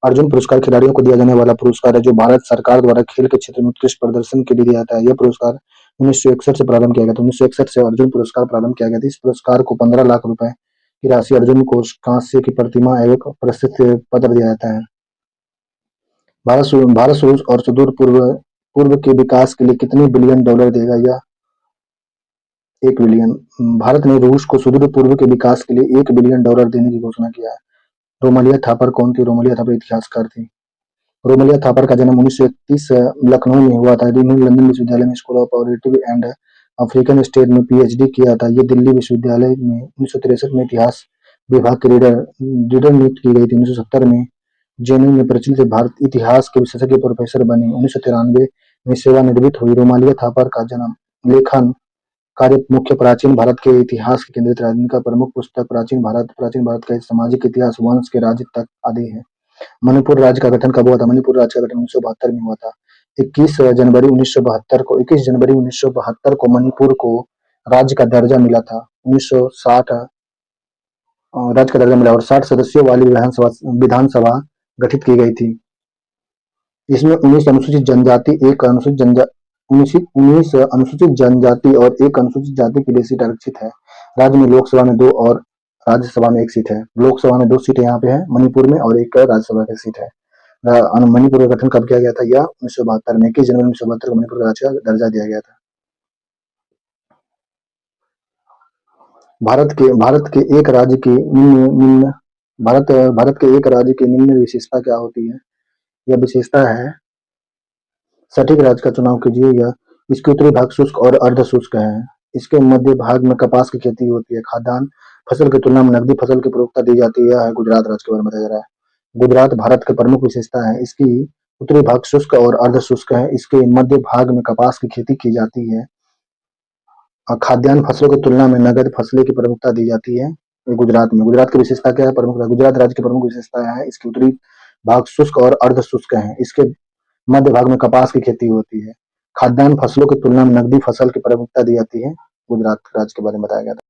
अर्जुन पुरस्कार खिलाड़ियों को दिया जाने वाला पुरस्कार है, जो भारत सरकार द्वारा खेल के क्षेत्र में उत्कृष्ट प्रदर्शन के लिए दिया जाता है। यह पुरस्कार 1961 से प्रारंभ किया गया था। 1961 से अर्जुन पुरस्कार प्रारंभ किया गया था। इस पुरस्कार को 15 लाख रुपए की राशि, अर्जुन को कांस्य की प्रतिमा एवं प्रशस्ति पत्र दिया जाता है। भारत रूस और सुदूर पूर्व पूर्व के विकास के लिए कितने बिलियन डॉलर देगा? यह 1 बिलियन। भारत ने रूस को सुदूर पूर्व के विकास के लिए 1 बिलियन डॉलर देने की घोषणा किया है। रोमालिया थापर कौन थी? रोमालिया थापर इतिहासकार थी। रोमालिया थापर का जन्म 1931 लखनऊ में हुआ था। इन्होंने लंदन विश्वविद्यालय में school of politics and African studies में पीएचडी किया था। ये दिल्ली विश्वविद्यालय में 1963 में इतिहास विभाग के रीडर नियुक्त की गई थी। 1970 में जेएनयू में प्रचलित भारत इतिहास के विशेषज्ञ प्रोफेसर बनी। 1993 में सेवानिवृत्त हुई। रोमालिया थापर का जन्म लेखन कार्य मुख्य प्राचीन भारत के इतिहास के केंद्रित रहा। इनका प्रमुख पुस्तक प्राचीन भारत का सामाजिक इतिहास, वंश के राज्य तक आदि है। मणिपुर राज्य का गठन कब हुआ था? मणिपुर राज्य का गठन 1972 में हुआ था। 21 जनवरी 1972 को मणिपुर को राज्य का दर्जा मिला था। 1960 राज्य का दर्जा मिला और 60 सदस्यों वाली विधानसभा गठित की गई थी। इसमें 19 अनुसूचित जनजाति, एक अनुसूचित जनजा 19 अनुसूचित जनजाति और एक अनुसूचित जाति के लिए सीट आरक्षित है। राज्य में लोकसभा में 2 और राज्यसभा में 1 सीट है। लोकसभा में 2 सीटें यहाँ पे है मणिपुर में और एक राज्यसभा की सीट है। मणिपुर का गठन कब किया गया था? यह 1972 में 21 जनवरी 1972 को मणिपुर को राज्य का दर्जा दिया गया था। भारत के एक राज्य की निम्न विशेषता क्या होती है? यह विशेषता है सटीक राज्य का चुनाव कीजिए। यह इसके उत्तरी भाग शुष्क और अर्ध शुष्क है। इसके मध्य भाग में कपास की खेती होती है। खाद्यान्न फसल की तुलना में नकदी फसल की प्रमुखता दी जाती है। यह है गुजरात राज्य के बारे में बताया जा रहा है। गुजरात भारत की प्रमुख विशेषता है। इसकी उत्तरी भाग शुष्क और अर्ध शुष्क है। इसके मध्य भाग में कपास की खेती की जाती है। खाद्यान्न फसलों की तुलना में नगद फसलें की प्रमुखता दी जाती है। गुजरात में गुजरात की विशेषता क्या है? प्रमुख गुजरात राज्य की प्रमुख विशेषता है इसकी उत्तरी भाग शुष्क और अर्ध शुष्क है। इसके मध्य भाग में कपास की खेती होती है। खाद्यान्न फसलों की तुलना में नकदी फसल की प्रमुखता दी जाती है। गुजरात राज्य के बारे में बताया गया था।